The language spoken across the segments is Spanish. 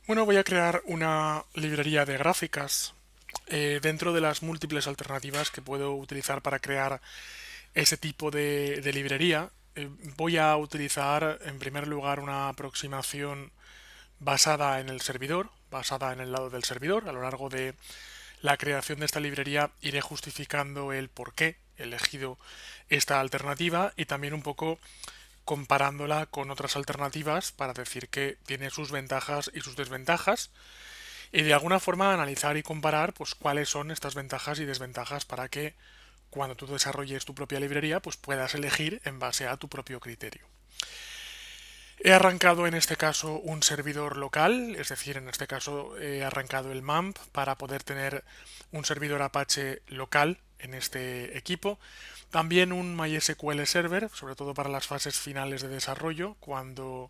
Bueno, voy a crear una librería de gráficas dentro de las múltiples alternativas que puedo utilizar para crear ese tipo de librería. Voy a utilizar en primer lugar una aproximación basada en el servidor, basada en el lado del servidor. A lo largo de la creación de esta librería iré justificando el por qué he elegido esta alternativa y también un poco comparándola con otras alternativas para decir que tiene sus ventajas y sus desventajas y de alguna forma analizar y comparar pues cuáles son estas ventajas y desventajas para que cuando tú desarrolles tu propia librería pues puedas elegir en base a tu propio criterio. He arrancado en este caso un servidor local, es decir, en este caso he arrancado el MAMP para poder tener un servidor Apache local en este equipo. También un MySQL Server, sobre todo para las fases finales de desarrollo, cuando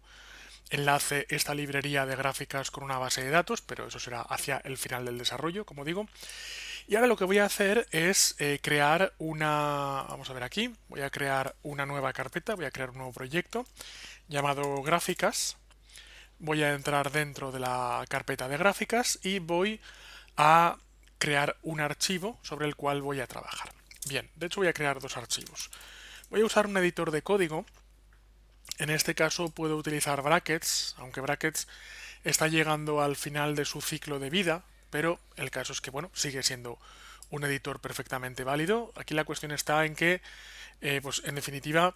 enlace esta librería de gráficas con una base de datos, pero eso será hacia el final del desarrollo, como digo. Y ahora lo que voy a hacer es crear una, vamos a ver aquí, voy a crear una nueva carpeta, voy a crear un nuevo proyecto llamado gráficas. Voy a entrar dentro de la carpeta de gráficas y voy a crear un archivo sobre el cual voy a trabajar. Bien, de hecho voy a crear dos archivos. Voy a usar un editor de código. En este caso puedo utilizar brackets, aunque brackets está llegando al final de su ciclo de vida, pero el caso es que, bueno, sigue siendo un editor perfectamente válido. Aquí la cuestión está en que, pues en definitiva,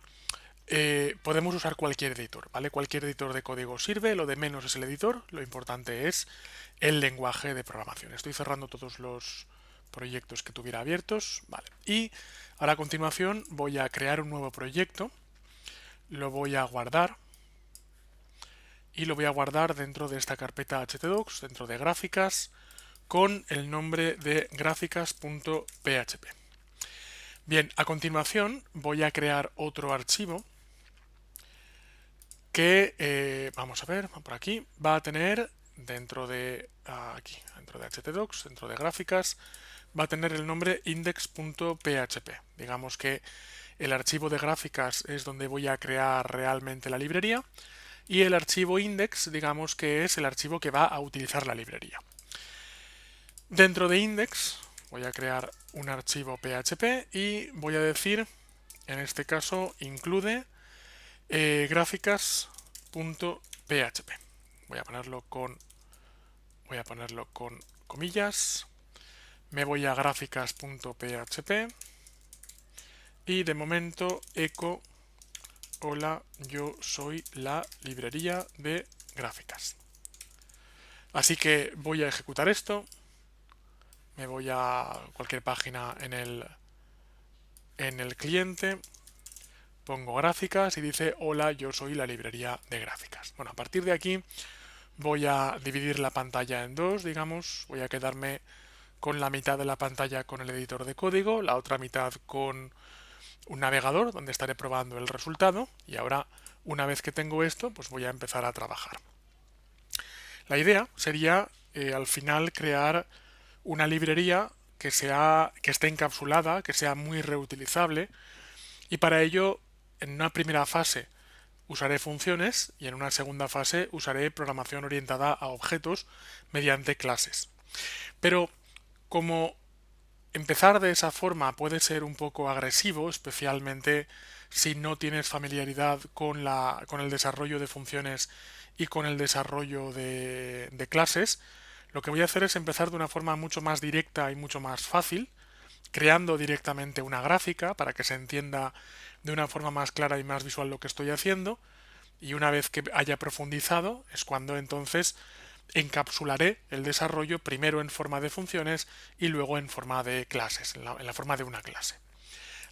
podemos usar cualquier editor, ¿vale? Cualquier editor de código sirve, lo de menos es el editor, lo importante es el lenguaje de programación. Estoy cerrando todos los proyectos que tuviera abiertos, ¿vale? Y ahora a continuación voy a crear un nuevo proyecto, lo voy a guardar y lo voy a guardar dentro de esta carpeta htdocs, dentro de gráficas, con el nombre de gráficas.php. Bien, a continuación voy a crear otro archivo que, vamos a ver, por aquí, va a tener dentro de, aquí, dentro de htdocs, dentro de gráficas, va a tener el nombre index.php. Digamos que el archivo de gráficas es donde voy a crear realmente la librería y el archivo index, digamos que es el archivo que va a utilizar la librería. Dentro de index voy a crear un archivo PHP y voy a decir, en este caso, include gráficas.php. Voy a ponerlo con comillas. Me voy a gráficas.php y de momento echo hola, yo soy la librería de gráficas. Así que voy a ejecutar esto. Me voy a cualquier página en el cliente, pongo gráficas y dice hola, yo soy la librería de gráficas. Bueno, a partir de aquí voy a dividir la pantalla en dos, digamos, voy a quedarme con la mitad de la pantalla con el editor de código, la otra mitad con un navegador donde estaré probando el resultado y ahora una vez que tengo esto pues voy a empezar a trabajar. La idea sería al final crear una librería que esté encapsulada, que sea muy reutilizable y para ello en una primera fase usaré funciones y en una segunda fase usaré programación orientada a objetos mediante clases. Pero como empezar de esa forma puede ser un poco agresivo, especialmente si no tienes familiaridad con el desarrollo de funciones y con el desarrollo de clases, lo que voy a hacer es empezar de una forma mucho más directa y mucho más fácil, creando directamente una gráfica para que se entienda de una forma más clara y más visual lo que estoy haciendo, y una vez que haya profundizado es cuando entonces encapsularé el desarrollo primero en forma de funciones y luego en forma de clases, en la forma de una clase.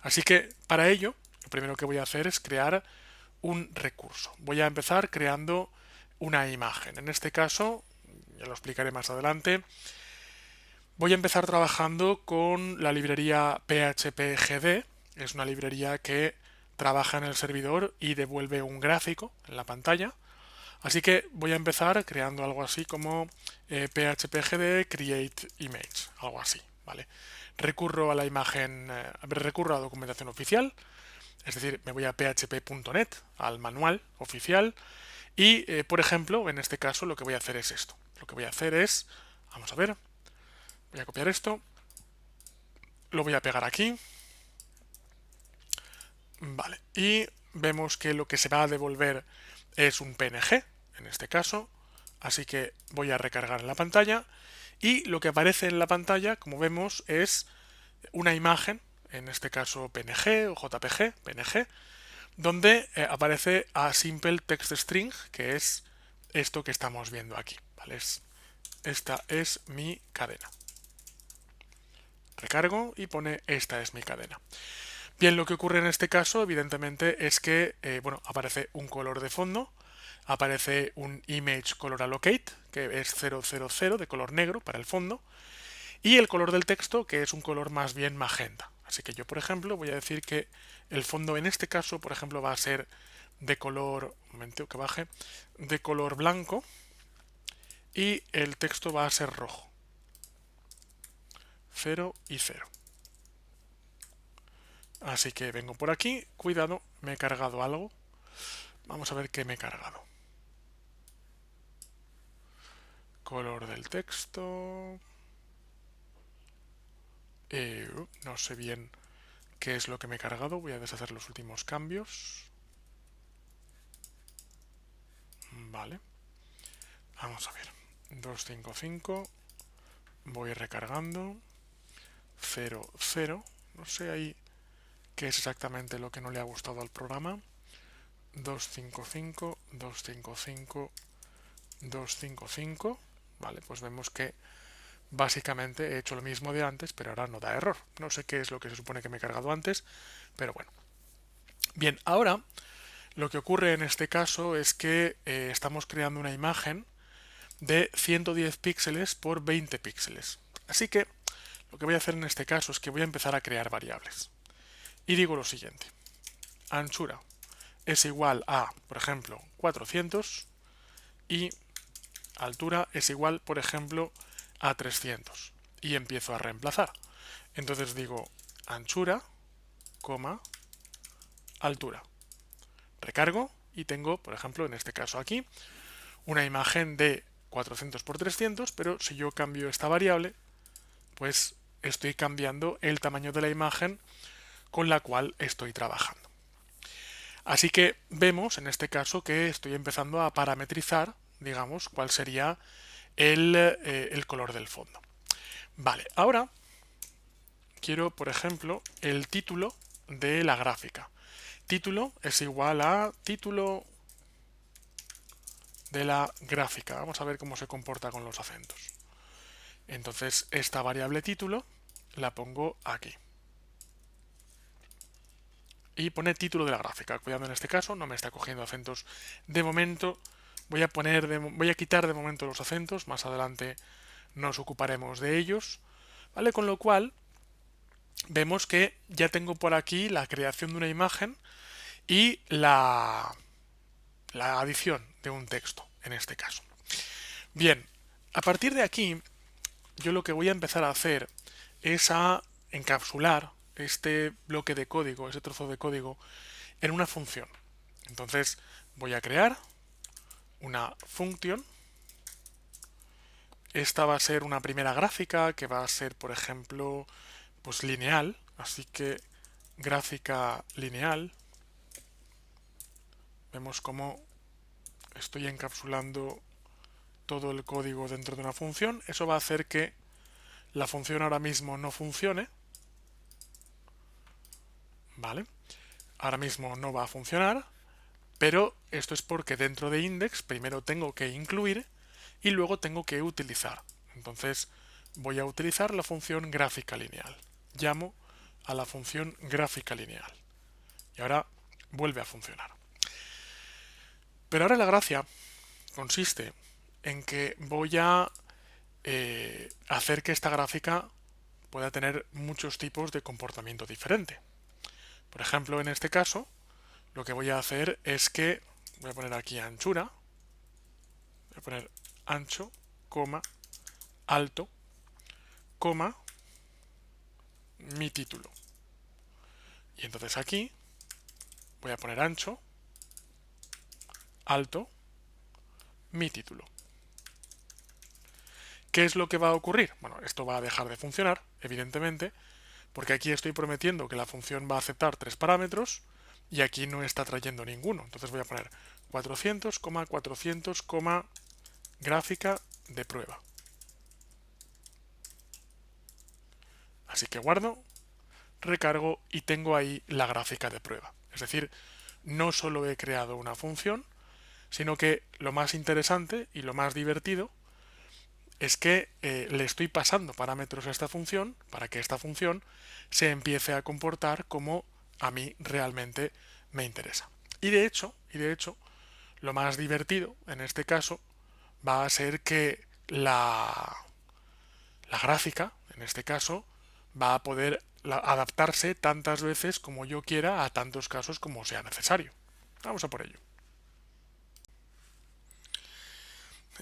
Así que para ello, lo primero que voy a hacer es crear un recurso. Voy a empezar creando una imagen. En este caso, ya lo explicaré más adelante, voy a empezar trabajando con la librería PHPGD. Es una librería que trabaja en el servidor y devuelve un gráfico en la pantalla. Así que voy a empezar creando algo así como phpgd create image, algo así, ¿vale? Recurro a la imagen, recurro a la documentación oficial, es decir, me voy a php.net, al manual oficial, y por ejemplo, en este caso lo que voy a hacer es esto. lo que voy a hacer es, vamos a ver, voy a copiar esto, lo voy a pegar aquí, vale, y vemos que lo que se va a devolver es un PNG, en este caso, así que voy a recargar en la pantalla, y lo que aparece en la pantalla, como vemos, es una imagen, en este caso PNG o JPG, PNG, donde aparece a simple text string, que es esto que estamos viendo aquí, ¿vale? Esta es mi cadena. Recargo y pone esta es mi cadena. Bien, lo que ocurre en este caso, evidentemente, es que bueno, aparece un color de fondo, aparece un image color allocate, que es 000 de color negro para el fondo, y el color del texto, que es un color más bien magenta. Así que yo, por ejemplo, voy a decir que el fondo en este caso, por ejemplo, va a ser de color, un momento que baje, de color blanco, y el texto va a ser rojo. 0 y 0. Así que vengo por aquí, cuidado, me he cargado algo. Vamos a ver qué me he cargado. Color del texto. No sé bien qué es lo que me he cargado. Voy a deshacer los últimos cambios. Vale. Vamos a ver. 255. Voy recargando. 0, 0. No sé ahí qué es exactamente lo que no le ha gustado al programa. 255, 255, 255. Vale, pues vemos que básicamente he hecho lo mismo de antes, pero ahora no da error. No sé qué es lo que se supone que me he cargado antes, pero bueno. Bien, ahora lo que ocurre en este caso es que estamos creando una imagen de 110 píxeles por 20 píxeles. Así que lo que voy a hacer en este caso es que voy a empezar a crear variables. Y digo lo siguiente. Anchura es igual a, por ejemplo, 400 y altura es igual, por ejemplo, a 300. Y empiezo a reemplazar. Entonces digo anchura, coma, altura. Recargo y tengo, por ejemplo, en este caso aquí, una imagen de 400 por 300, pero si yo cambio esta variable, pues estoy cambiando el tamaño de la imagen con la cual estoy trabajando. Así que vemos en este caso que estoy empezando a parametrizar, digamos, cuál sería el color del fondo. Vale, ahora quiero, por ejemplo, el título de la gráfica. Título es igual a título de la gráfica. Vamos a ver cómo se comporta con los acentos. Entonces, esta variable título la pongo aquí. Y pone título de la gráfica. Cuidado en este caso, no me está cogiendo acentos de momento. Voy a quitar de momento los acentos. Más adelante nos ocuparemos de ellos. ¿Vale? Con lo cual, vemos que ya tengo por aquí la creación de una imagen y la adición de un texto, en este caso. Bien, a partir de aquí, yo lo que voy a empezar a hacer es a encapsular este bloque de código, ese trozo de código, en una función. Entonces voy a crear una función. Esta va a ser una primera gráfica que va a ser, por ejemplo, pues lineal. Así que gráfica lineal. Vemos cómo estoy encapsulando todo el código dentro de una función. Eso va a hacer que la función ahora mismo no funcione. ¿Vale? Ahora mismo no va a funcionar, pero esto es porque dentro de index primero tengo que incluir y luego tengo que utilizar. Entonces voy a utilizar la función gráfica lineal. Llamo a la función gráfica lineal. Y ahora vuelve a funcionar. Pero ahora la gracia consiste en que voy a hacer que esta gráfica pueda tener muchos tipos de comportamiento diferente. Por ejemplo, en este caso, lo que voy a hacer es que voy a poner aquí anchura, voy a poner ancho, coma, alto, coma, mi título. Y entonces aquí voy a poner ancho, alto, mi título. ¿Qué es lo que va a ocurrir? Bueno, esto va a dejar de funcionar, evidentemente, porque aquí estoy prometiendo que la función va a aceptar 3 parámetros y aquí no está trayendo ninguno. Entonces voy a poner 400, 400, gráfica de prueba. Así que guardo, recargo y tengo ahí la gráfica de prueba. Es decir, no solo he creado una función, sino que lo más interesante y lo más divertido es que le estoy pasando parámetros a esta función para que esta función se empiece a comportar como a mí realmente me interesa. Y de hecho, lo más divertido en este caso va a ser que la gráfica, en este caso, va a poder adaptarse tantas veces como yo quiera a tantos casos como sea necesario. Vamos a por ello.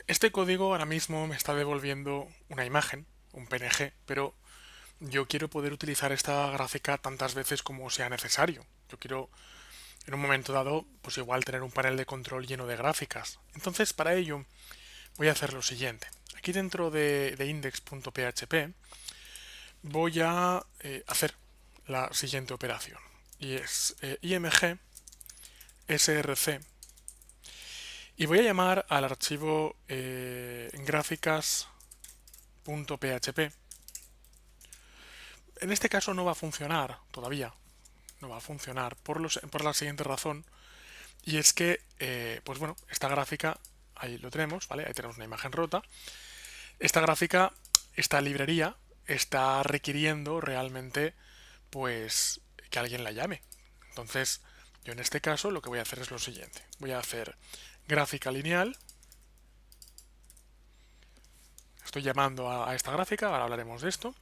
Este código ahora mismo me está devolviendo una imagen, un PNG, pero yo quiero poder utilizar esta gráfica tantas veces como sea necesario. Yo quiero, en un momento dado, pues igual tener un panel de control lleno de gráficas. Entonces, para ello, voy a hacer lo siguiente. Aquí dentro de index.php voy a hacer la siguiente operación. Y es img src. Y voy a llamar al archivo gráficas.php. En este caso no va a funcionar todavía. No va a funcionar por la siguiente razón. Y es que, pues bueno, esta gráfica, ahí lo tenemos, ¿vale? Ahí tenemos una imagen rota. Esta gráfica, esta librería, está requiriendo realmente, pues, que alguien la llame. Entonces, yo en este caso lo que voy a hacer es lo siguiente. Voy a hacer gráfica lineal. Estoy llamando a esta gráfica, ahora hablaremos de esto.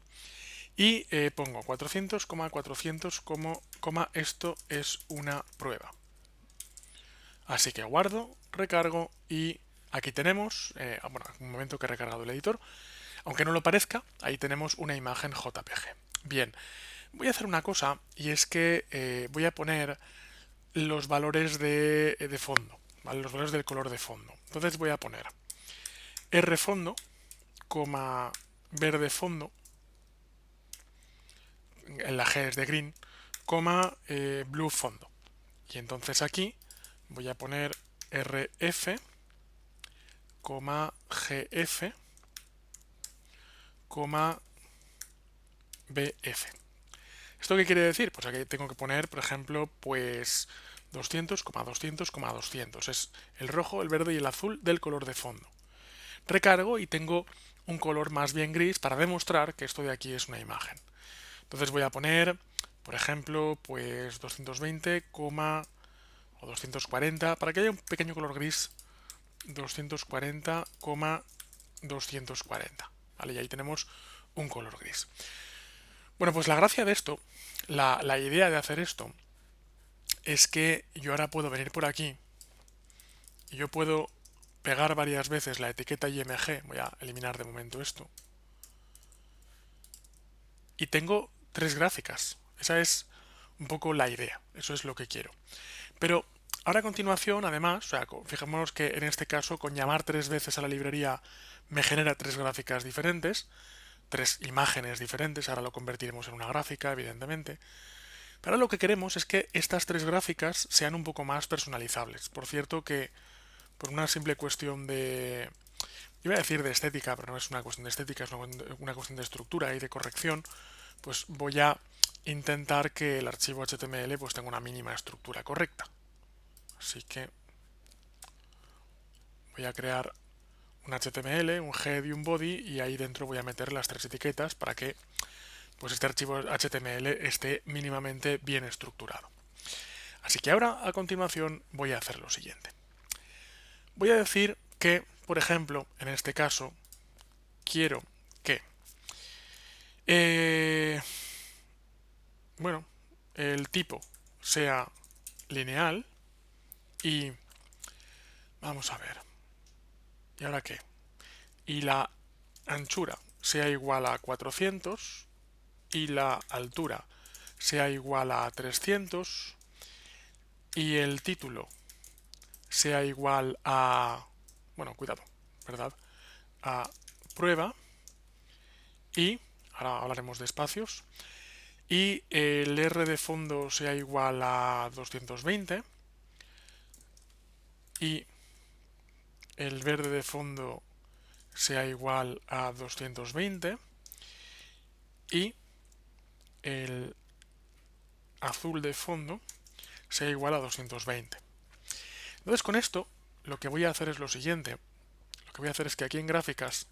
Y pongo 400, 400, esto es una prueba. Así que guardo, recargo y aquí tenemos, bueno, un momento que he recargado el editor, aunque no lo parezca, ahí tenemos una imagen JPG. Bien, voy a hacer una cosa y es que voy a poner los valores de fondo, ¿vale? Los valores del color de fondo. Entonces voy a poner rfondo, verde fondo, en la G es de green, blue fondo. Y entonces aquí voy a poner rf, gf, bf. ¿Esto qué quiere decir? Pues aquí tengo que poner, por ejemplo, pues 200, 200, 200. Es el rojo, el verde y el azul del color de fondo. Recargo y tengo un color más bien gris para demostrar que esto de aquí es una imagen. Entonces voy a poner, por ejemplo, pues 220, o 240, para que haya un pequeño color gris, 240, 240. ¿Vale? Y ahí tenemos un color gris. Bueno, pues la gracia de esto, la idea de hacer esto, es que yo ahora puedo venir por aquí y yo puedo pegar varias veces la etiqueta IMG, voy a eliminar de momento esto, y tengo 3 gráficas. Esa es un poco la idea, eso es lo que quiero. Pero ahora a continuación, además, o sea, fijémonos que en este caso con llamar 3 veces a la librería me genera 3 gráficas diferentes, 3 imágenes diferentes, ahora lo convertiremos en una gráfica, evidentemente. Pero ahora lo que queremos es que estas 3 gráficas sean un poco más personalizables. Por cierto que por una simple cuestión de... Iba a decir de estética, pero no es una cuestión de estética, es una cuestión de estructura y de corrección, pues voy a intentar que el archivo HTML pues tenga una mínima estructura correcta. Así que voy a crear un HTML, un head y un body y ahí dentro voy a meter las 3 etiquetas para que pues este archivo HTML esté mínimamente bien estructurado. Así que ahora a continuación voy a hacer lo siguiente. Voy a decir que, por ejemplo, en este caso, quiero que bueno, el tipo sea lineal y vamos a ver. ¿Y ahora qué? Y la anchura sea igual a 400 y la altura sea igual a 300 y el título sea igual a, bueno, cuidado, ¿verdad? A prueba y, ahora hablaremos de espacios, y el R de fondo sea igual a 220 y el verde de fondo sea igual a 220 y el azul de fondo sea igual a 220. Entonces con esto lo que voy a hacer es lo siguiente. Lo que voy a hacer es que aquí en gráficas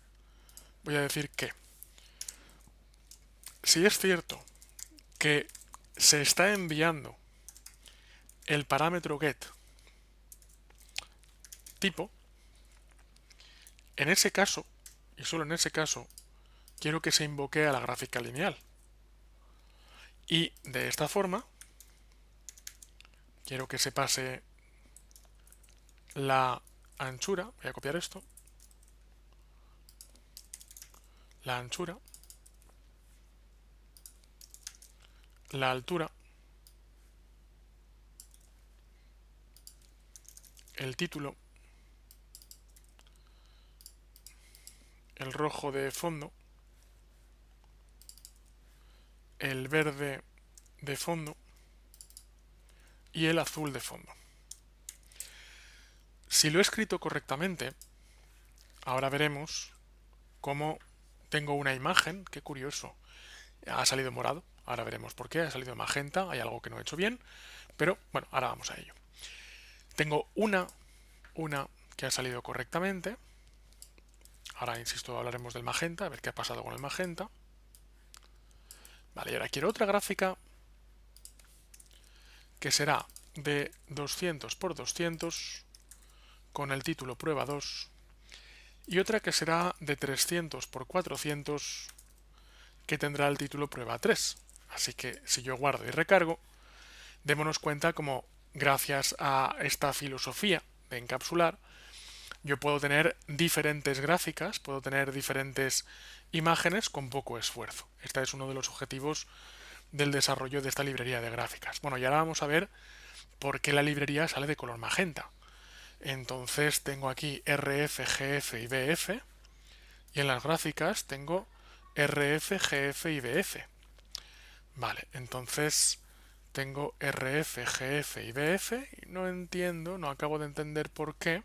voy a decir que si es cierto que se está enviando el parámetro get tipo, en ese caso, y solo en ese caso, quiero que se invoque a la gráfica lineal. Y de esta forma, quiero que se pase la anchura, voy a copiar esto, la anchura, la altura, el título, el rojo de fondo, el verde de fondo y el azul de fondo. Si lo he escrito correctamente, ahora veremos cómo tengo una imagen, qué curioso, ha salido morado, ahora veremos por qué, ha salido magenta, hay algo que no he hecho bien, pero bueno, ahora vamos a ello. Tengo una que ha salido correctamente, ahora insisto, hablaremos del magenta, a ver qué ha pasado con el magenta. Vale, y ahora quiero otra gráfica que será de 200 por 200 con el título prueba 2 y otra que será de 300 por 400 que tendrá el título prueba 3. Así que si yo guardo y recargo, démonos cuenta como gracias a esta filosofía de encapsular, yo puedo tener diferentes gráficas, puedo tener diferentes imágenes con poco esfuerzo. Este es uno de los objetivos del desarrollo de esta librería de gráficas. Bueno, y ahora vamos a ver por qué la librería sale de color magenta. Entonces tengo aquí RF, GF y BF y en las gráficas tengo RF, GF y BF. Vale, entonces tengo RF, GF y BF y no entiendo, no acabo de entender por qué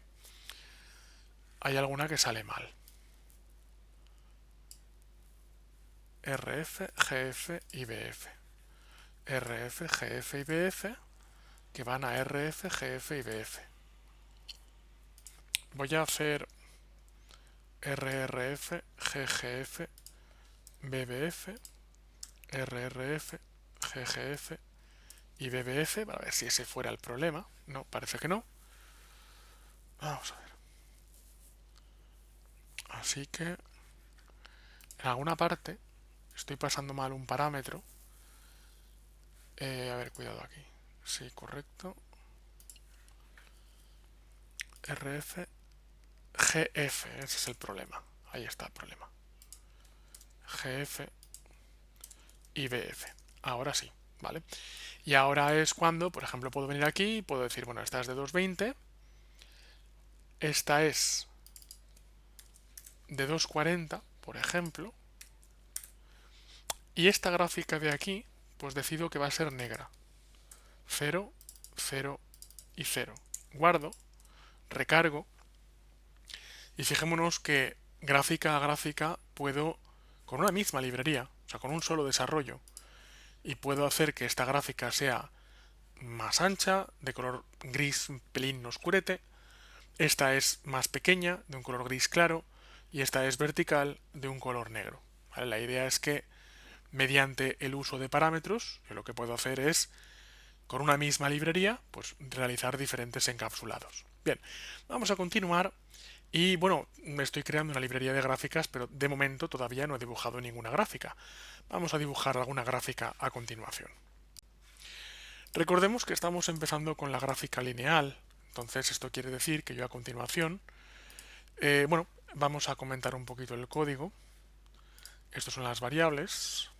hay alguna que sale mal. RF, GF y BF. RF, GF y BF que van a RF, GF y BF. Voy a hacer RRF, GGF, BBF, RRF, GGF y BBF para ver si ese fuera el problema. No, parece que no. Vamos a ver. Así que en alguna parte estoy pasando mal un parámetro. A ver, cuidado aquí. Sí, correcto. RF, GF, ese es el problema. Ahí está el problema. GF y BF. Ahora sí, ¿vale? Y ahora es cuando, por ejemplo, puedo venir aquí y puedo decir, bueno, esta es de 220, esta es de 240, por ejemplo, y esta gráfica de aquí, pues decido que va a ser negra. 0, 0 y 0. Guardo, recargo, y fijémonos que gráfica a gráfica puedo, con una misma librería, o sea, con un solo desarrollo, y puedo hacer que esta gráfica sea más ancha, de color gris un pelín oscurete, esta es más pequeña, de un color gris claro, y esta es vertical, de un color negro. ¿Vale? La idea es que mediante el uso de parámetros, yo lo que puedo hacer es, con una misma librería, pues realizar diferentes encapsulados. Bien, vamos a continuar y bueno, me estoy creando una librería de gráficas, pero de momento todavía no he dibujado ninguna gráfica. Vamos a dibujar alguna gráfica a continuación. Recordemos que estamos empezando con la gráfica lineal, entonces esto quiere decir que yo a continuación, bueno, vamos a comentar un poquito el código. Estas son las variables.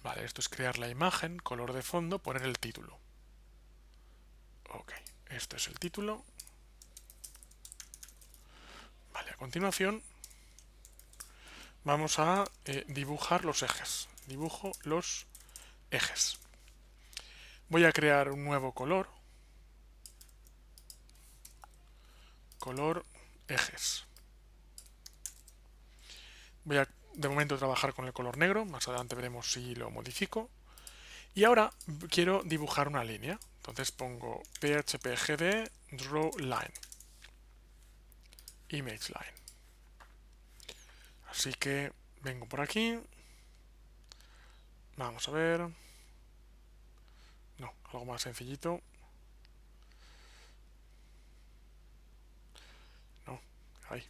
Vale, esto es crear la imagen, color de fondo, poner el título. Ok, este es el título. Vale, a continuación vamos a dibujar los ejes. Dibujo los ejes. Voy a crear un nuevo color. Color ejes. Voy a de momento trabajar con el color negro, más adelante veremos si lo modifico. Y ahora quiero dibujar una línea. Entonces pongo phpgd draw line. Image line. Así que vengo por aquí. Vamos a ver. No, algo más sencillito. No, ahí.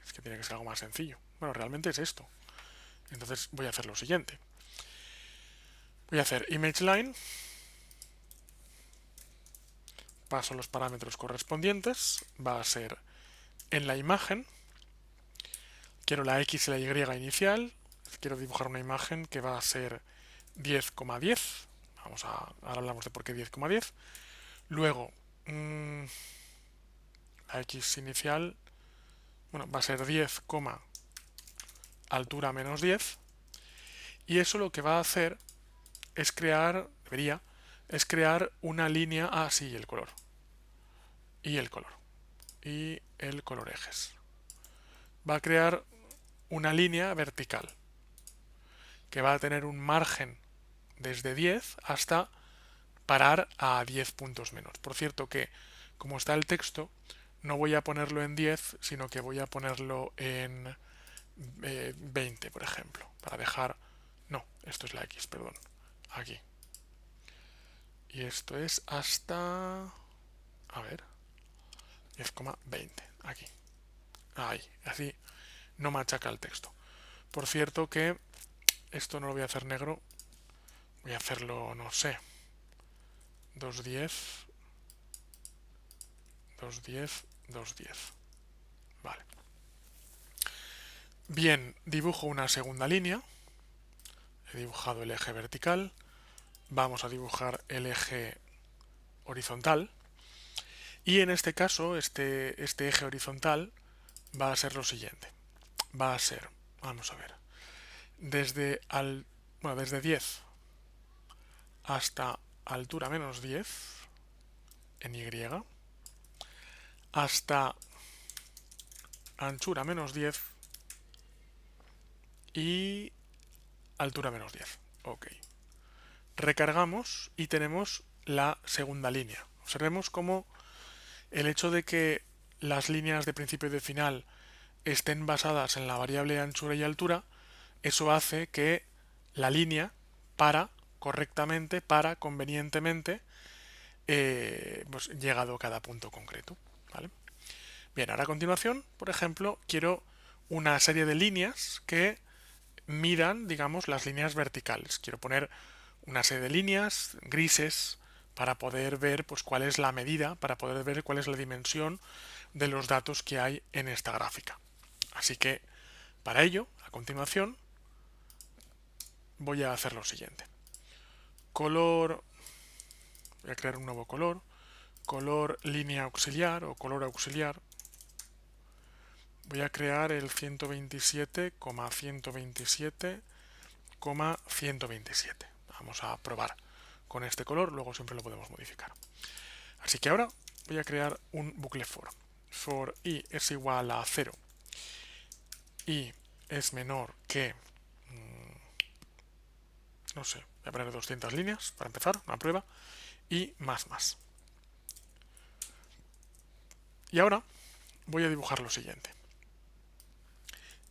Es que tiene que ser algo más sencillo. Bueno, realmente es esto. Entonces voy a hacer lo siguiente. Voy a hacer image line. Paso los parámetros correspondientes. Va a ser en la imagen. Quiero la X y la Y inicial. Quiero dibujar una imagen que va a ser 10,10. Ahora hablamos de por qué 10,10. Luego, la X inicial, bueno, va a ser 10, altura menos 10. Y eso lo que va a hacer es es crear una línea, sí, el color. Y el color. Y el color ejes. Va a crear una línea vertical que va a tener un margen desde 10 hasta parar a 10 puntos menos. Por cierto que, como está el texto, no voy a ponerlo en 10, sino que voy a ponerlo en 20, por ejemplo, para dejar... No, esto es la X, perdón. Aquí. Y esto es hasta... A ver. 10,20. Aquí. Ahí. Así no machaca el texto. Por cierto que esto no lo voy a hacer negro. Voy a hacerlo, no sé, 210, 210, 210. Vale. Bien, dibujo una segunda línea. He dibujado el eje vertical. Vamos a dibujar el eje horizontal. Y en este caso, este eje horizontal va a ser lo siguiente. Va a ser, vamos a ver, desde 10 hasta altura menos 10 en Y, hasta anchura menos 10 y altura menos 10. Ok. Recargamos y tenemos la segunda línea. Observemos cómo el hecho de que las líneas de principio y de final estén basadas en la variable anchura y altura, eso hace que la línea para convenientemente, pues llegado a cada punto concreto. ¿Vale? Bien, ahora a continuación, por ejemplo, quiero una serie de líneas que midan, digamos, las líneas verticales. Quiero poner una serie de líneas grises para poder ver pues cuál es la medida, para poder ver cuál es la dimensión de los datos que hay en esta gráfica. Así que para ello, a continuación, voy a hacer lo siguiente. Color, voy a crear un nuevo color línea auxiliar o color auxiliar. Voy a crear el 127,127,127. Vamos a probar con este color, luego siempre lo podemos modificar. Así que ahora voy a crear un bucle for. For i es igual a 0 y es menor que, no sé, voy a poner 200 líneas para empezar, una prueba, y más. Y ahora voy a dibujar lo siguiente.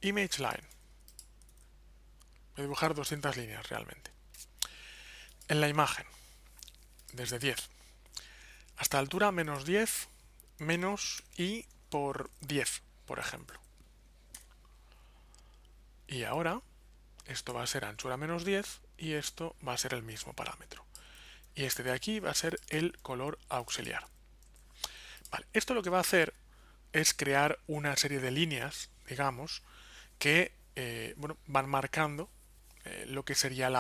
Image line. Voy a dibujar 200 líneas realmente. En la imagen, desde 10 hasta altura menos 10, menos i por 10, por ejemplo. Y ahora, esto va a ser anchura menos 10 y esto va a ser el mismo parámetro. Y este de aquí va a ser el color auxiliar. Vale, esto lo que va a hacer es crear una serie de líneas, digamos, que van marcando lo que sería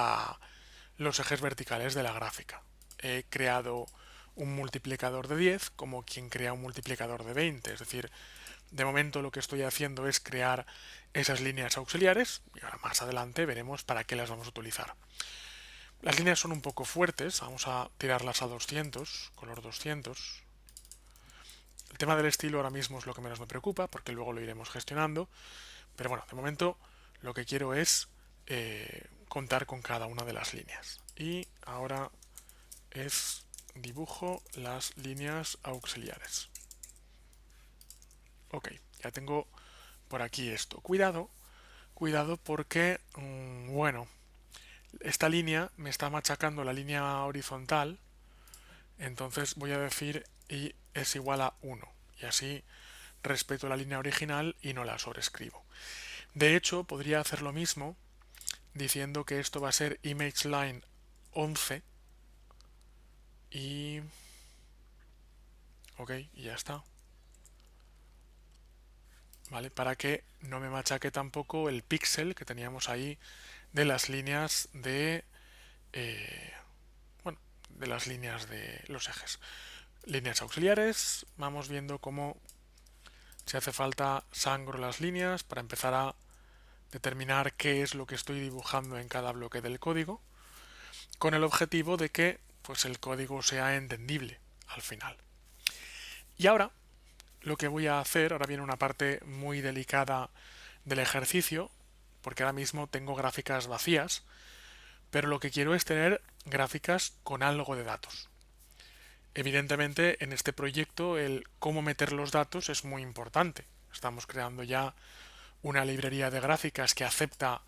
los ejes verticales de la gráfica. He creado un multiplicador de 10 como quien crea un multiplicador de 20, es decir, De momento lo que estoy haciendo es crear esas líneas auxiliares y ahora más adelante veremos para qué las vamos a utilizar. Las líneas son un poco fuertes, vamos a tirarlas a 200, color 200. El tema del estilo ahora mismo es lo que menos me preocupa porque luego lo iremos gestionando, pero bueno, de momento lo que quiero es contar con cada una de las líneas. Y ahora es dibujo las líneas auxiliares. Ok, ya tengo por aquí esto. Cuidado, cuidado porque, bueno, esta línea me está machacando la línea horizontal, entonces voy a decir y es igual a 1. Y así respeto la línea original y no la sobrescribo. De hecho, podría hacer lo mismo diciendo que esto va a ser ImageLine 11 y... ok, y ya está. ¿Vale? Para que no me machaque tampoco el píxel que teníamos ahí de las líneas de... bueno, de las líneas de los ejes. Líneas auxiliares, vamos viendo cómo si hace falta sangro las líneas para empezar a determinar qué es lo que estoy dibujando en cada bloque del código, con el objetivo de que pues el código sea entendible al final. Y ahora lo que voy a hacer, ahora viene una parte muy delicada del ejercicio, porque ahora mismo tengo gráficas vacías, pero lo que quiero es tener gráficas con algo de datos. Evidentemente, en este proyecto el cómo meter los datos es muy importante. Estamos creando ya una librería de gráficas que acepta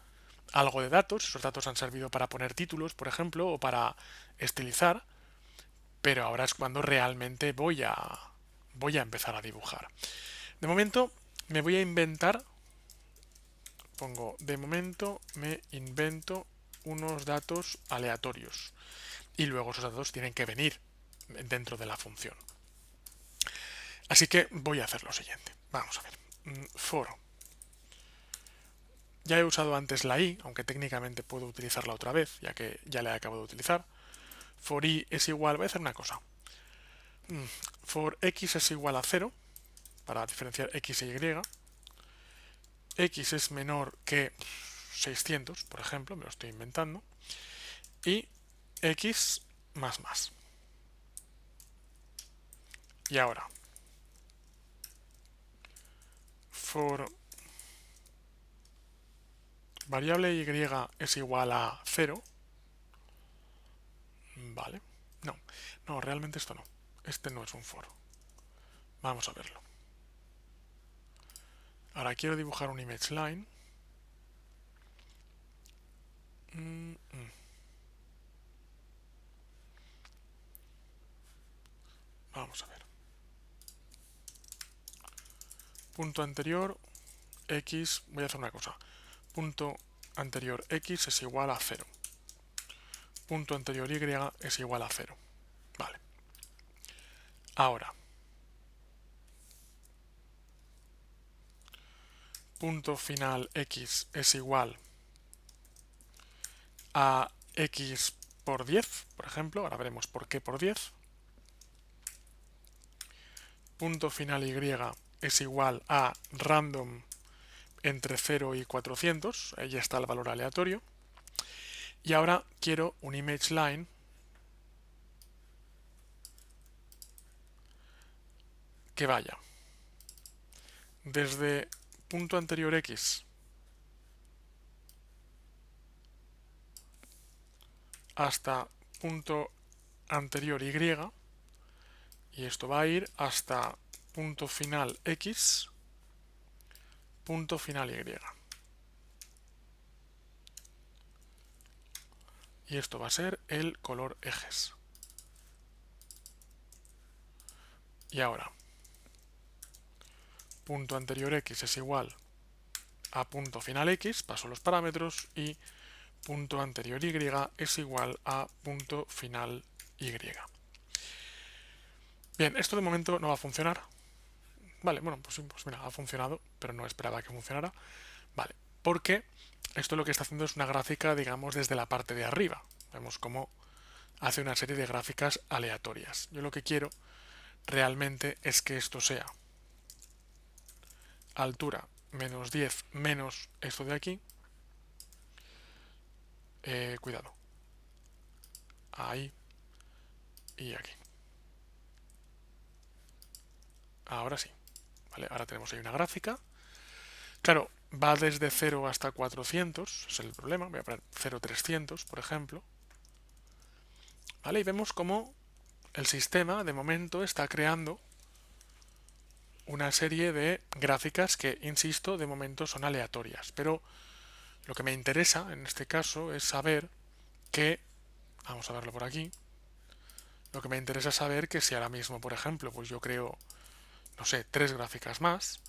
algo de datos. Esos datos han servido para poner títulos, por ejemplo, o para estilizar, pero ahora es cuando realmente voy a empezar a dibujar. De momento me voy a inventar, pongo de momento me invento unos datos aleatorios y luego esos datos tienen que venir dentro de la función. Así que voy a hacer lo siguiente. Vamos a ver. For. Ya he usado antes la i, aunque técnicamente puedo utilizarla otra vez, ya que ya la acabo de utilizar. For i es igual, voy a hacer una cosa. For x es igual a 0, para diferenciar x e y. X es menor que 600, por ejemplo, me lo estoy inventando. Y x más más. Y ahora, for variable y es igual a 0. Vale. No, no, realmente esto no. Este no es un for. Vamos a verlo. Ahora quiero dibujar un image line. Vamos a ver. Punto anterior, x, voy a hacer una cosa. Punto anterior x es igual a 0. Punto anterior y es igual a 0. Vale. Ahora, punto final x es igual a x por 10, por ejemplo. Ahora veremos por qué por 10. Punto final y es igual a random entre 0 y 400. Ahí está el valor aleatorio. Y ahora quiero un image line que vaya desde punto anterior x hasta punto anterior y, y esto va a ir hasta punto final x, punto final y. Y esto va a ser el color ejes. Y ahora, punto anterior x es igual a punto final x, paso los parámetros, y punto anterior y es igual a punto final y. Bien, esto de momento no va a funcionar. Vale, bueno, pues mira, ha funcionado, pero no esperaba que funcionara. Vale, porque esto lo que está haciendo es una gráfica, digamos, desde la parte de arriba. Vemos cómo hace una serie de gráficas aleatorias. Yo lo que quiero realmente es que esto sea altura menos 10 menos esto de aquí. Cuidado. Ahí y aquí. Ahora sí. ¿Vale? Ahora tenemos ahí una gráfica. Claro, va desde 0 hasta 400, es el problema. Voy a poner 0,300, por ejemplo. ¿Vale? Y vemos cómo el sistema, de momento, está creando una serie de gráficas que, insisto, de momento son aleatorias. Pero lo que me interesa, en este caso, es saber que... Vamos a verlo por aquí. Lo que me interesa es saber que si ahora mismo, por ejemplo, pues yo creo, no sé, 3 gráficas más.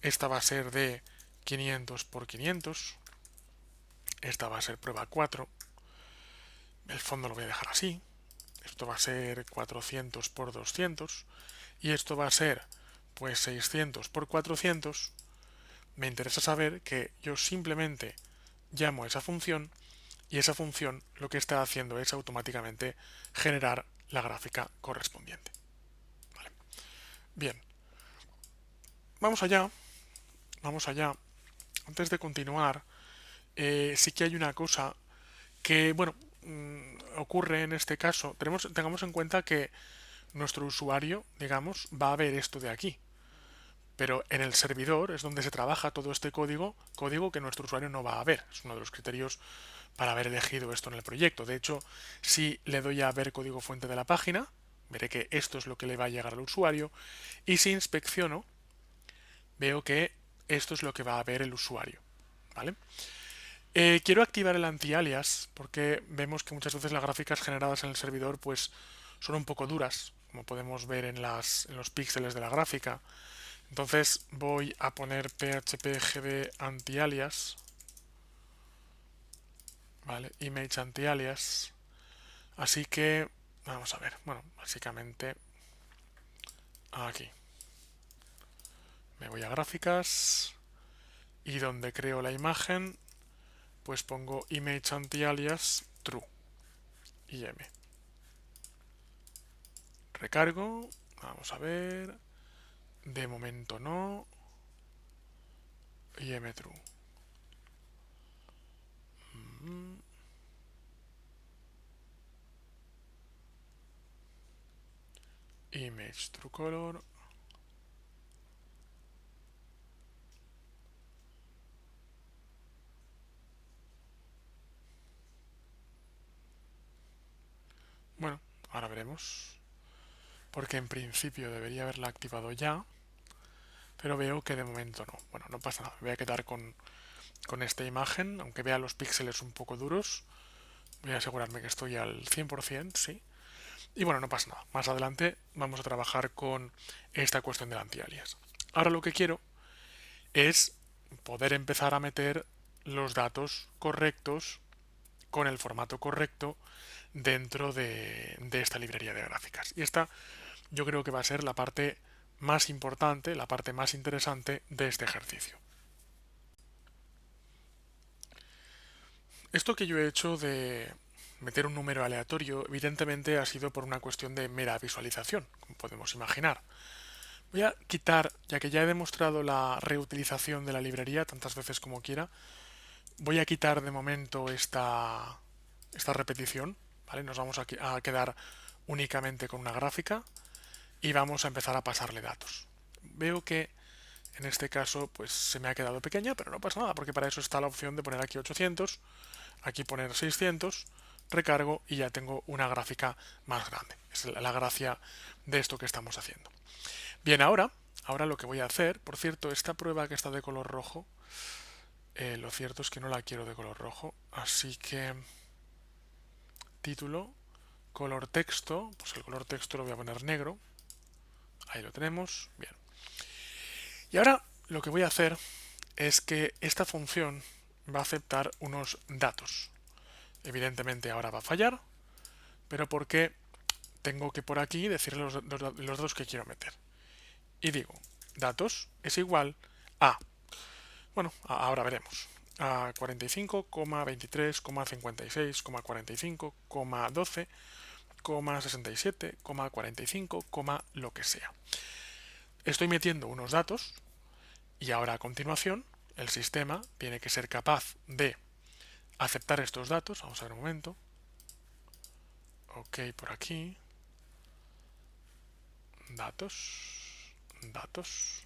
Esta va a ser de 500 por 500. Esta va a ser prueba 4. El fondo lo voy a dejar así. Esto va a ser 400 por 200. Y esto va a ser, pues, 600 por 400. Me interesa saber que yo simplemente llamo a esa función y esa función lo que está haciendo es automáticamente generar la gráfica correspondiente. Vale. Bien, vamos allá. Vamos allá. Antes de continuar, sí que hay una cosa que, bueno, ocurre en este caso. Tengamos en cuenta que nuestro usuario, digamos, va a ver esto de aquí. Pero en el servidor es donde se trabaja todo este código que nuestro usuario no va a ver. Es uno de los criterios para haber elegido esto en el proyecto. De hecho, si le doy a ver código fuente de la página, veré que esto es lo que le va a llegar al usuario. Y si inspecciono, veo que esto es lo que va a ver el usuario. ¿Vale? Quiero activar el anti-alias porque vemos que muchas veces las gráficas generadas en el servidor pues son un poco duras, como podemos ver en los píxeles de la gráfica. Entonces voy a poner phpgb anti-alias, ¿vale? Image anti-alias. Así que, vamos a ver, bueno, básicamente aquí. Me voy a gráficas y donde creo la imagen, pues pongo image anti-alias true, IM. Recargo, vamos a ver, de momento no, IM true. Image true color. Bueno, ahora veremos. Porque en principio debería haberla activado ya. Pero veo que de momento no. Bueno, no pasa nada. Me voy a quedar con esta imagen. Aunque vea los píxeles un poco duros. Voy a asegurarme que estoy al 100%, sí. Y bueno, no pasa nada. Más adelante vamos a trabajar con esta cuestión del anti-alias. Ahora lo que quiero es poder empezar a meter los datos correctos con el formato correcto dentro de esta librería de gráficas. Y esta yo creo que va a ser la parte más importante, la parte más interesante de este ejercicio. Esto que yo he hecho de meter un número aleatorio, evidentemente ha sido por una cuestión de mera visualización, como podemos imaginar. Voy a quitar, ya que ya he demostrado la reutilización de la librería tantas veces como quiera, voy a quitar de momento esta repetición, ¿vale? Nos vamos a quedar únicamente con una gráfica y vamos a empezar a pasarle datos. Veo que en este caso pues se me ha quedado pequeña, pero no pasa nada, porque para eso está la opción de poner aquí 800, aquí poner 600, recargo y ya tengo una gráfica más grande. Es la gracia de esto que estamos haciendo. Bien, ahora lo que voy a hacer, por cierto, esta prueba que está de color rojo, lo cierto es que no la quiero de color rojo, así que título, color texto, pues el color texto lo voy a poner negro, ahí lo tenemos, bien. Y ahora lo que voy a hacer es que esta función va a aceptar unos datos. Evidentemente ahora va a fallar, pero porque tengo que por aquí decirle los datos que quiero meter. Y digo, datos es igual a, bueno, ahora veremos, a 45,23,56,45,12,67,45, lo que sea. Estoy metiendo unos datos Y ahora a continuación, el sistema tiene que ser capaz de aceptar estos datos. Vamos a ver un momento. Ok, por aquí. Datos. Datos.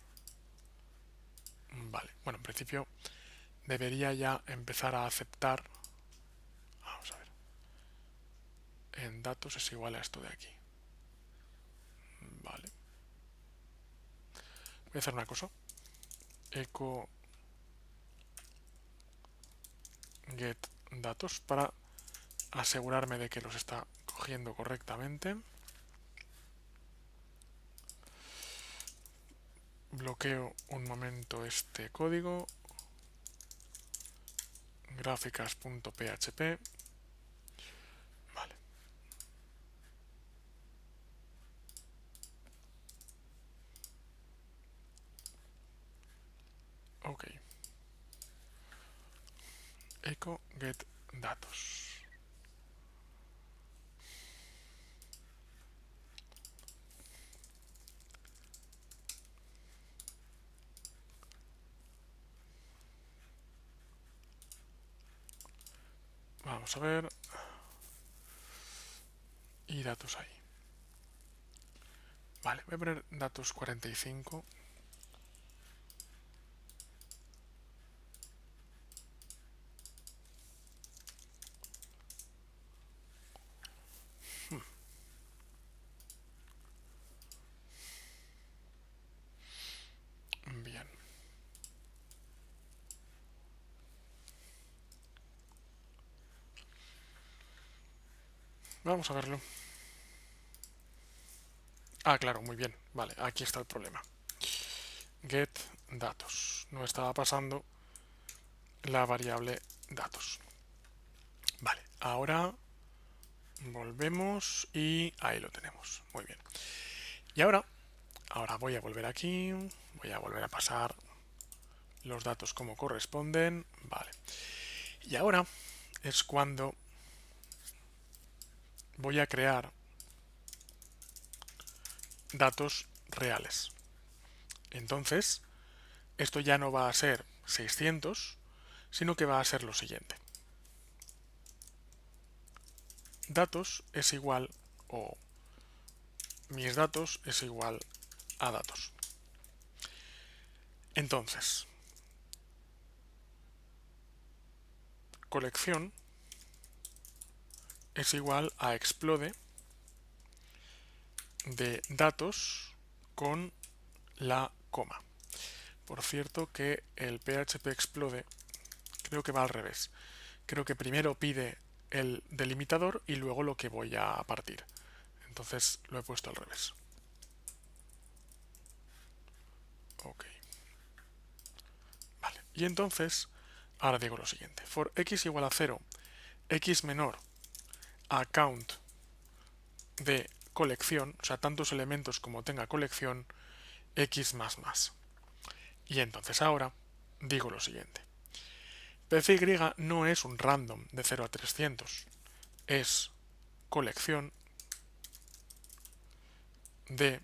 Vale, bueno, en principio debería ya empezar a aceptar. Vamos a ver. En datos es igual a esto de aquí. Vale. Voy a hacer una cosa. Echo get datos para asegurarme de que los está cogiendo correctamente. Bloqueo un momento este código. Gráficas.php. Vale. Ok. Echo get datos. Vamos a ver. Y datos ahí. Vale, voy a poner datos 45. Bien. Vamos a verlo. Ah, claro, muy bien. Vale, aquí está el problema. Get datos. No estaba pasando la variable datos. Vale, ahora volvemos y ahí lo tenemos. Muy bien. Y ahora voy a volver aquí. Voy a volver a pasar los datos como corresponden. Vale. Y ahora es cuando voy a crear datos reales. Entonces, esto ya no va a ser 600, sino que va a ser lo siguiente. Datos es igual, o mis datos es igual a datos. Entonces, colección es igual a explode de datos con la coma. Por cierto que el PHP explode creo que va al revés. Creo que primero pide el delimitador y luego lo que voy a partir. Entonces lo he puesto al revés. Ok. Vale. Y entonces, ahora digo lo siguiente. For x igual a 0, x menor a count de colección, o sea, tantos elementos como tenga colección, x más más. Y entonces ahora digo lo siguiente. PCY no es un random de 0 a 300, es colección de,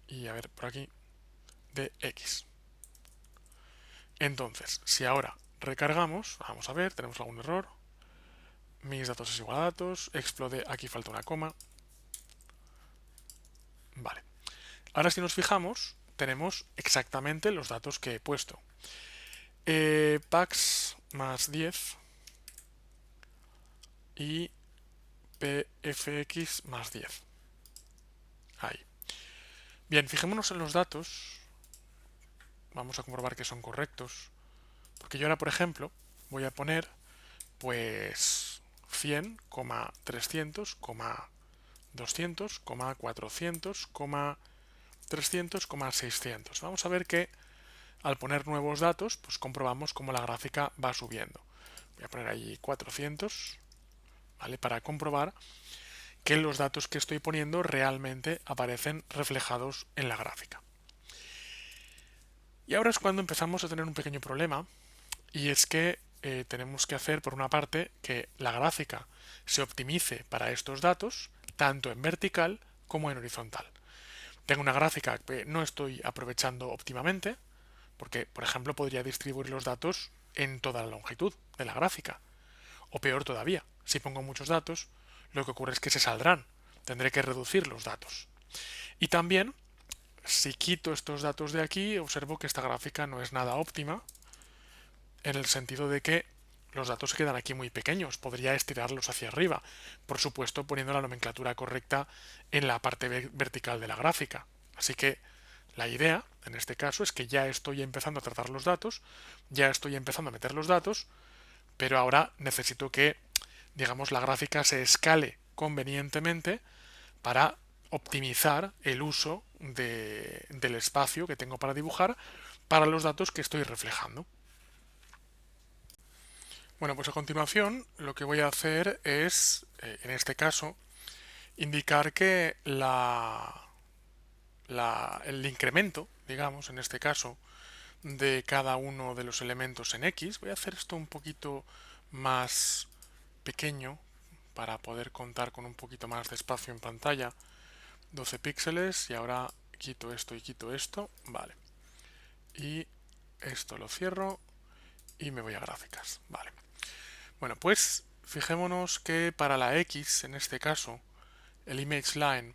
y a ver por aquí, de x. Entonces, si ahora recargamos, vamos a ver, tenemos algún error. Mis datos es igual a datos, explode, aquí falta una coma. Vale. Ahora si nos fijamos, tenemos exactamente los datos que he puesto. Pax más 10 y pfx más 10. Ahí. Bien, fijémonos en los datos. Vamos a comprobar que son correctos. Porque yo ahora, por ejemplo, voy a poner pues 100, 300, 200, 400, 300, 600. Vamos a ver que al poner nuevos datos, pues comprobamos cómo la gráfica va subiendo. Voy a poner ahí 400, ¿vale? Para comprobar que los datos que estoy poniendo realmente aparecen reflejados en la gráfica. Y ahora es cuando empezamos a tener un pequeño problema, y es que tenemos que hacer, por una parte, que la gráfica se optimice para estos datos, tanto en vertical como en horizontal. tengo una gráfica que no estoy aprovechando óptimamente, porque, por ejemplo, podría distribuir los datos en toda la longitud de la gráfica. O peor todavía, si pongo muchos datos, lo que ocurre es que se saldrán. Tendré que reducir los datos. Y también, si quito estos datos de aquí, observo que esta gráfica no es nada óptima, en el sentido de que los datos se quedan aquí muy pequeños. Podría estirarlos hacia arriba, por supuesto poniendo la nomenclatura correcta en la parte vertical de la gráfica. Así que la idea, en este caso, es que ya estoy empezando a tratar los datos, ya estoy empezando a meter los datos, pero ahora necesito que, digamos, la gráfica se escale convenientemente para optimizar el uso del espacio que tengo para dibujar para los datos que estoy reflejando. Bueno, pues a continuación lo que voy a hacer es, en este caso, indicar que el incremento, digamos, en este caso, de cada uno de los elementos en X. Voy a hacer esto un poquito más pequeño para poder contar con un poquito más de espacio en pantalla. 12 píxeles y ahora quito esto y quito esto. Vale. Y esto lo cierro y me voy a gráficas. Vale. Bueno, pues fijémonos que para la X, en este caso, el image line,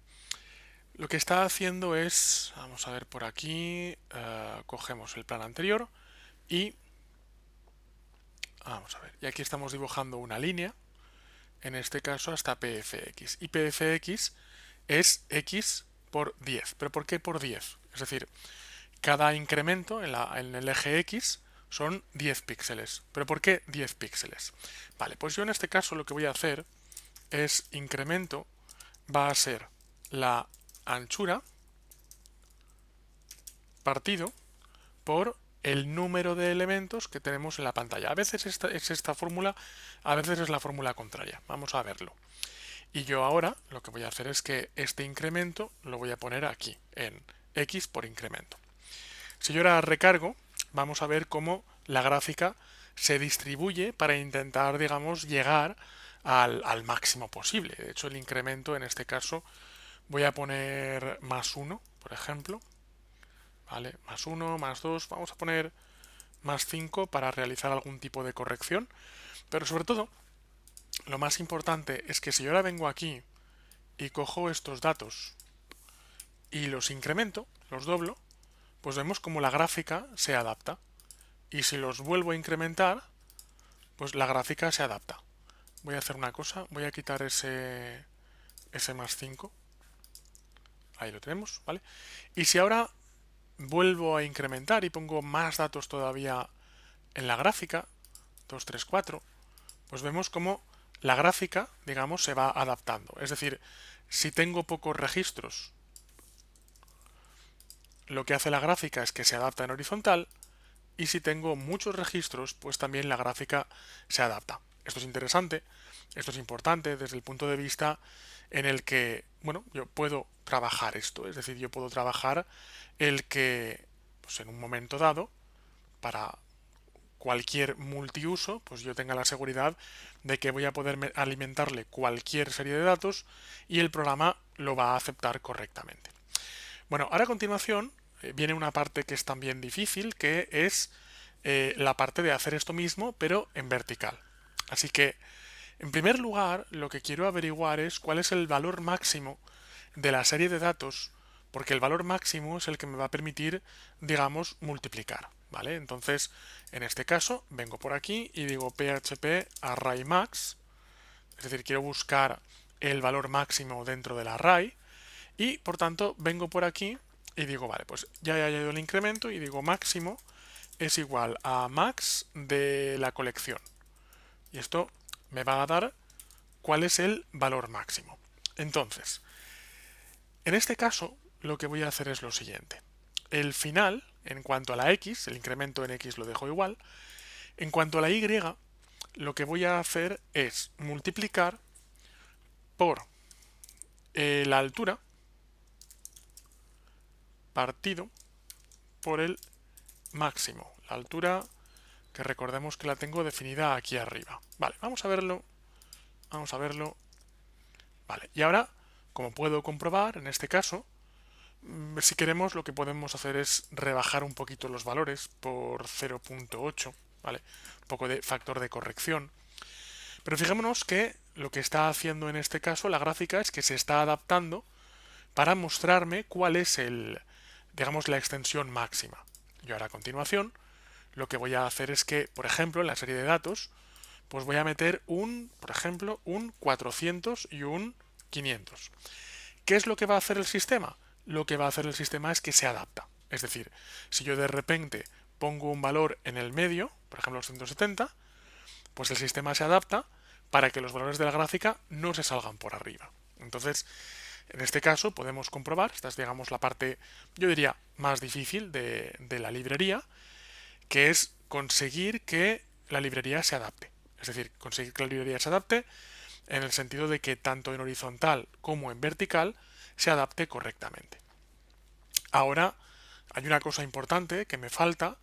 lo que está haciendo es, vamos a ver por aquí, cogemos el plano anterior y vamos a ver, y aquí estamos dibujando una línea, en este caso hasta pfx, y pfx es x por 10. ¿Pero por qué por 10? Es decir, cada incremento en el eje x son 10 píxeles. ¿Pero por qué 10 píxeles? Vale, pues yo en este caso lo que voy a hacer es incremento va a ser la anchura partido por el número de elementos que tenemos en la pantalla. A veces es esta fórmula, a veces es la fórmula contraria. Vamos a verlo. Y yo ahora lo que voy a hacer es que este incremento lo voy a poner aquí, en x por incremento. Si yo ahora recargo, vamos a ver cómo la gráfica se distribuye para intentar, digamos, llegar al máximo posible. De hecho, el incremento en este caso voy a poner más 1, por ejemplo. ¿Vale? Más 1, más 2, vamos a poner más 5 para realizar algún tipo de corrección. Pero sobre todo, lo más importante es que si yo ahora vengo aquí y cojo estos datos y los incremento, los doblo, pues vemos como la gráfica se adapta. Y si los vuelvo a incrementar, pues la gráfica se adapta. Voy a hacer una cosa, voy a quitar ese más 5. Ahí lo tenemos, ¿vale? Y si ahora vuelvo a incrementar y pongo más datos todavía en la gráfica, 2, 3, 4, pues vemos como la gráfica, digamos, se va adaptando. Es decir, si tengo pocos registros, lo que hace la gráfica es que se adapta en horizontal, y si tengo muchos registros, pues también la gráfica se adapta. Esto es interesante, esto es importante desde el punto de vista en el que, bueno, yo puedo trabajar esto, es decir, yo puedo trabajar el que, pues en un momento dado, para cualquier multiuso, pues yo tenga la seguridad de que voy a poder alimentarle cualquier serie de datos y el programa lo va a aceptar correctamente. Bueno, ahora a continuación viene una parte que es también difícil, que es la parte de hacer esto mismo, pero en vertical. Así que, en primer lugar, lo que quiero averiguar es cuál es el valor máximo de la serie de datos, porque el valor máximo es el que me va a permitir, digamos, multiplicar, ¿vale? Entonces, en este caso, vengo por aquí y digo php arrayMax, es decir, quiero buscar el valor máximo dentro del array, y por tanto vengo por aquí y digo, vale, pues ya he añadido el incremento y digo máximo es igual a max de la colección. Y esto me va a dar cuál es el valor máximo. Entonces, en este caso, lo que voy a hacer es lo siguiente. El final, en cuanto a la x, el incremento en x lo dejo igual. En cuanto a la y, lo que voy a hacer es multiplicar por la altura partido por el máximo. La altura que recordemos que la tengo definida aquí arriba. Vale, vamos a verlo. Vamos a verlo. Vale, y ahora, como puedo comprobar, en este caso, Si queremos, lo que podemos hacer es rebajar un poquito los valores por 0,8, ¿vale? Un poco de factor de corrección. Pero fijémonos que lo que está haciendo en este caso la gráfica es que se está adaptando para mostrarme cuál es digamos, la extensión máxima. Yo ahora a continuación lo que voy a hacer es que, por ejemplo, en la serie de datos, pues voy a meter por ejemplo, un 400 y un 500. ¿Qué es lo que va a hacer el sistema? Lo que va a hacer el sistema es que se adapta. Es decir, si yo de repente pongo un valor en el medio, por ejemplo 170, pues el sistema se adapta para que los valores de la gráfica no se salgan por arriba. Entonces, en este caso podemos comprobar, esta es digamos la parte, yo diría, más difícil de la librería, que es conseguir que la librería se adapte. Es decir, conseguir que la librería se adapte en el sentido de que tanto en horizontal como en vertical se adapte correctamente. Ahora hay una cosa importante que me falta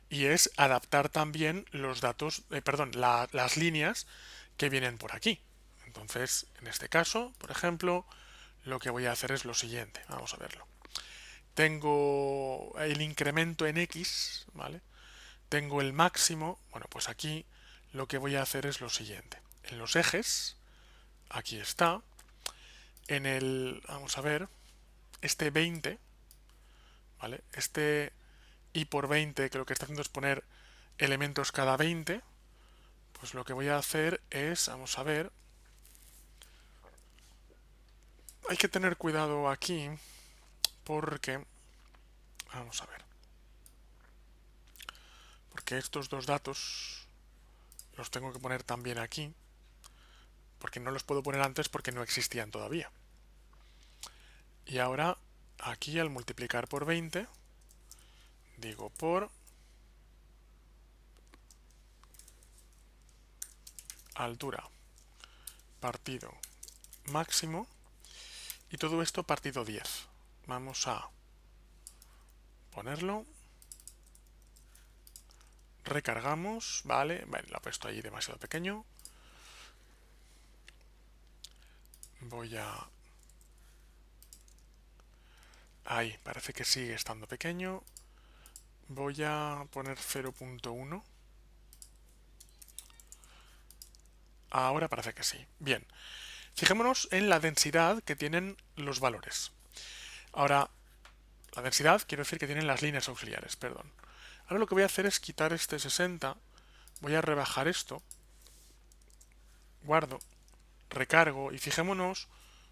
y es adaptar también los datos, perdón, las líneas que vienen por aquí. Entonces, en este caso, por ejemplo, lo que voy a hacer es lo siguiente. Vamos a verlo. Tengo el incremento en X, ¿vale? Tengo el máximo. Bueno, pues aquí lo que voy a hacer es lo siguiente. En los ejes, aquí está. Vamos a ver, este 20, ¿vale? Este i por 20, que lo que está haciendo es poner elementos cada 20, pues lo que voy a hacer es, vamos a ver, hay que tener cuidado aquí porque, vamos a ver, porque estos dos datos los tengo que poner también aquí, porque no los puedo poner antes porque no existían todavía. Y ahora, aquí al multiplicar por 20, digo por altura partido máximo y todo esto partido 10. Vamos a ponerlo. Recargamos, vale, lo he puesto ahí demasiado pequeño. Voy a... Ahí, parece que sigue estando pequeño. Voy a poner 0,1. Ahora parece que sí. Bien, fijémonos en la densidad que tienen los valores. Ahora, la densidad quiero decir que tienen las líneas auxiliares, perdón. Ahora lo que voy a hacer es quitar este 60, voy a rebajar esto, guardo, recargo y fijémonos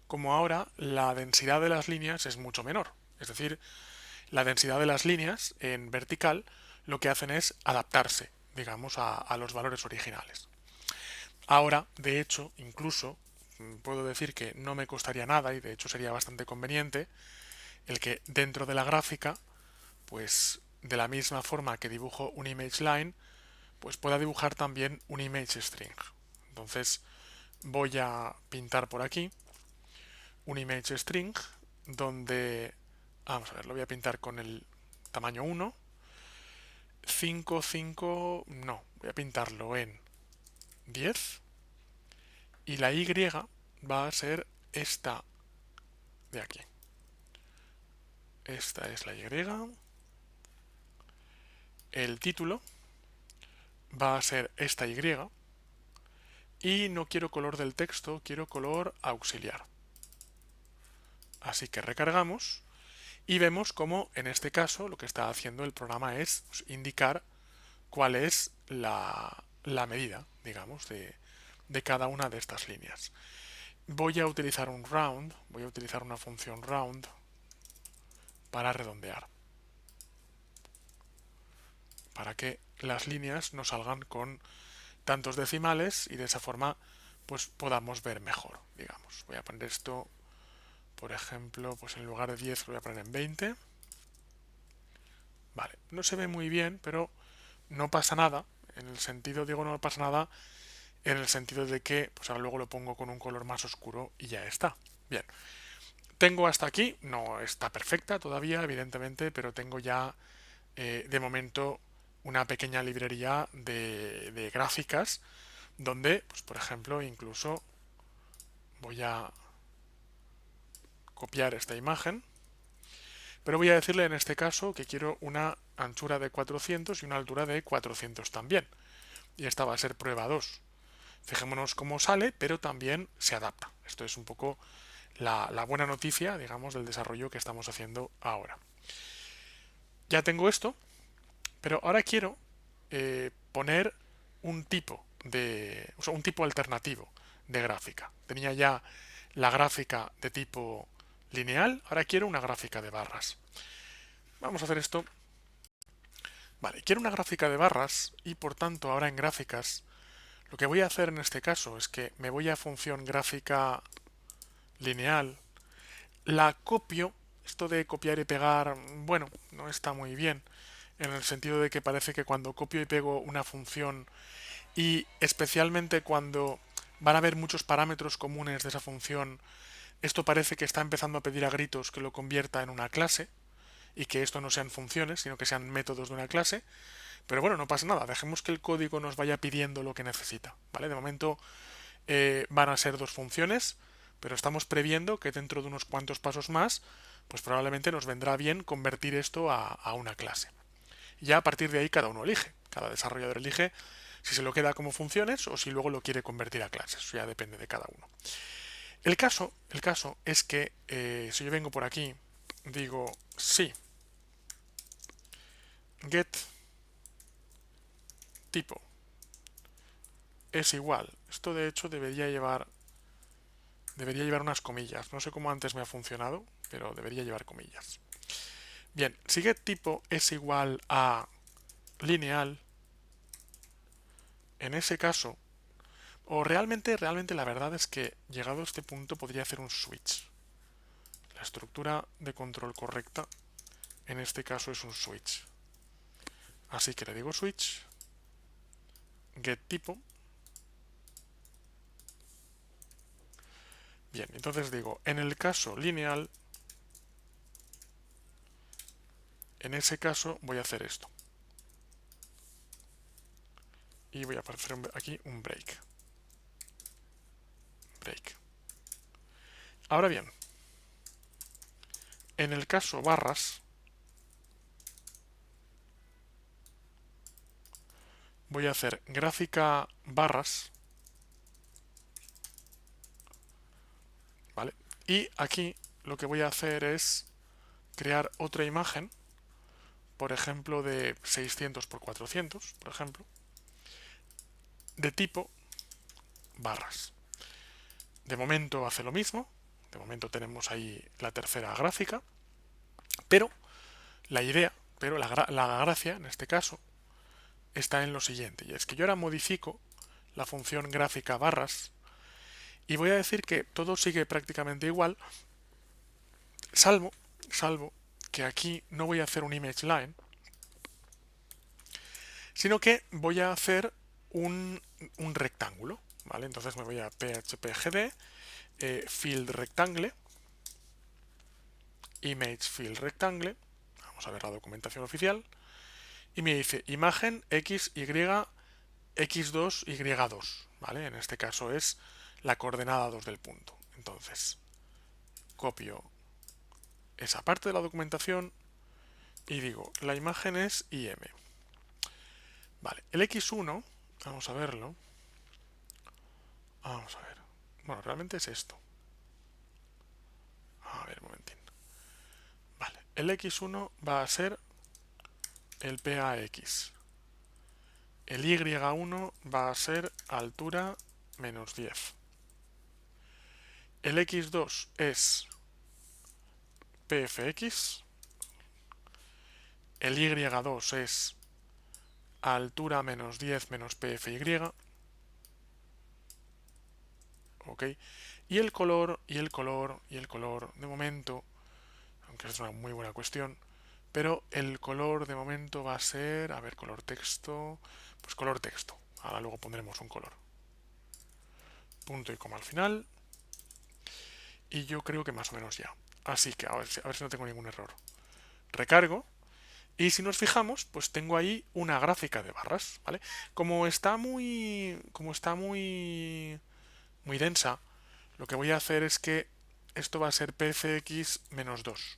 como ahora la densidad de las líneas es mucho menor. Es decir, la densidad de las líneas en vertical lo que hacen es adaptarse, digamos, a los valores originales. Ahora, de hecho, incluso puedo decir que no me costaría nada y de hecho sería bastante conveniente el que dentro de la gráfica, pues de la misma forma que dibujo un image line, pues pueda dibujar también un image string. Entonces voy a pintar por aquí un image string donde, vamos a ver, lo voy a pintar con el tamaño 1, 5, 5, no, voy a pintarlo en 10 y la Y va a ser esta de aquí. Esta es la Y. El título va a ser esta Y y no quiero color del texto, quiero color auxiliar. Así que recargamos y vemos como en este caso lo que está haciendo el programa es pues, indicar cuál es la medida, digamos, de cada una de estas líneas. Voy a utilizar un round, voy a utilizar una función round para redondear, para que las líneas no salgan con tantos decimales y de esa forma pues podamos ver mejor, digamos. Voy a poner esto, por ejemplo, pues en lugar de 10 lo voy a poner en 20. Vale, no se ve muy bien, pero no pasa nada. En el sentido, digo, no pasa nada en el sentido de que, pues ahora luego lo pongo con un color más oscuro y ya está. Bien, tengo hasta aquí, no está perfecta todavía, evidentemente, pero tengo ya de momento una pequeña librería de gráficas donde, pues por ejemplo, incluso voy a copiar esta imagen pero voy a decirle en este caso que quiero una anchura de 400 y una altura de 400 también. Y esta va a ser prueba 2. Fijémonos cómo sale, pero también se adapta. Esto es un poco la buena noticia, digamos, del desarrollo que estamos haciendo ahora. Ya tengo esto, pero ahora quiero poner un tipo o sea, un tipo alternativo de gráfica. Tenía ya la gráfica de tipo lineal, ahora quiero una gráfica de barras. Vamos a hacer esto. Vale, quiero una gráfica de barras y por tanto ahora en gráficas lo que voy a hacer en este caso es que me voy a función gráfica lineal, la copio. Esto de copiar y pegar, bueno, no está muy bien, en el sentido de que parece que cuando copio y pego una función, y especialmente cuando van a haber muchos parámetros comunes de esa función, esto parece que está empezando a pedir a gritos que lo convierta en una clase, y que esto no sean funciones, sino que sean métodos de una clase. Pero bueno, no pasa nada, dejemos que el código nos vaya pidiendo lo que necesita, ¿vale? De momento van a ser dos funciones, pero estamos previendo que dentro de unos cuantos pasos más, pues probablemente nos vendrá bien convertir esto a una clase. Ya a partir de ahí cada uno elige, cada desarrollador elige si se lo queda como funciones o si luego lo quiere convertir a clases. Eso ya depende de cada uno. El caso es que si yo vengo por aquí, digo sí, get tipo es igual. Esto de hecho debería llevar unas comillas. No sé cómo antes me ha funcionado, pero debería llevar comillas. Bien, si getTipo es igual a lineal, en ese caso, o realmente la verdad es que llegado a este punto podría hacer un switch. La estructura de control correcta en este caso es un switch. Así que le digo switch, getTipo. Bien, entonces digo, en el caso lineal, en ese caso voy a hacer esto. Y voy a hacer aquí un break. Ahora bien, en el caso barras, voy a hacer gráfica barras, ¿vale? Y aquí lo que voy a hacer es crear otra imagen, por ejemplo de 600 por 400, por ejemplo, de tipo barras. De momento hace lo mismo, de momento tenemos ahí la tercera gráfica, pero la gracia en este caso está en lo siguiente, y es que yo ahora modifico la función gráfica barras y voy a decir que todo sigue prácticamente igual, salvo que aquí no voy a hacer un image line, sino que voy a hacer un rectángulo, ¿vale? Entonces me voy a phpgd, field rectangle, image field rectangle, vamos a ver la documentación oficial, y me dice imagen xy x2 y2, ¿vale? En este caso es la coordenada 2 del punto. Entonces, copio esa parte de la documentación y digo, la imagen es im. Vale, el x1, vamos a verlo. Vamos a ver. Bueno, realmente es esto. A ver, un momentín. Vale, el x1 va a ser el PAX. El y1 va a ser altura menos 10. El x2 es pfx. El y2 es altura menos 10 menos pfy. Ok. Y el color, de momento, aunque es una muy buena cuestión, pero el color de momento va a ser, a ver, color texto, pues color texto. Ahora luego pondremos un color. Punto y coma al final. Y yo creo que más o menos ya. Así que a ver si no tengo ningún error. Recargo. Y si nos fijamos, pues tengo ahí una gráfica de barras, ¿vale? Como está muy densa, lo que voy a hacer es que esto va a ser pfx menos 2.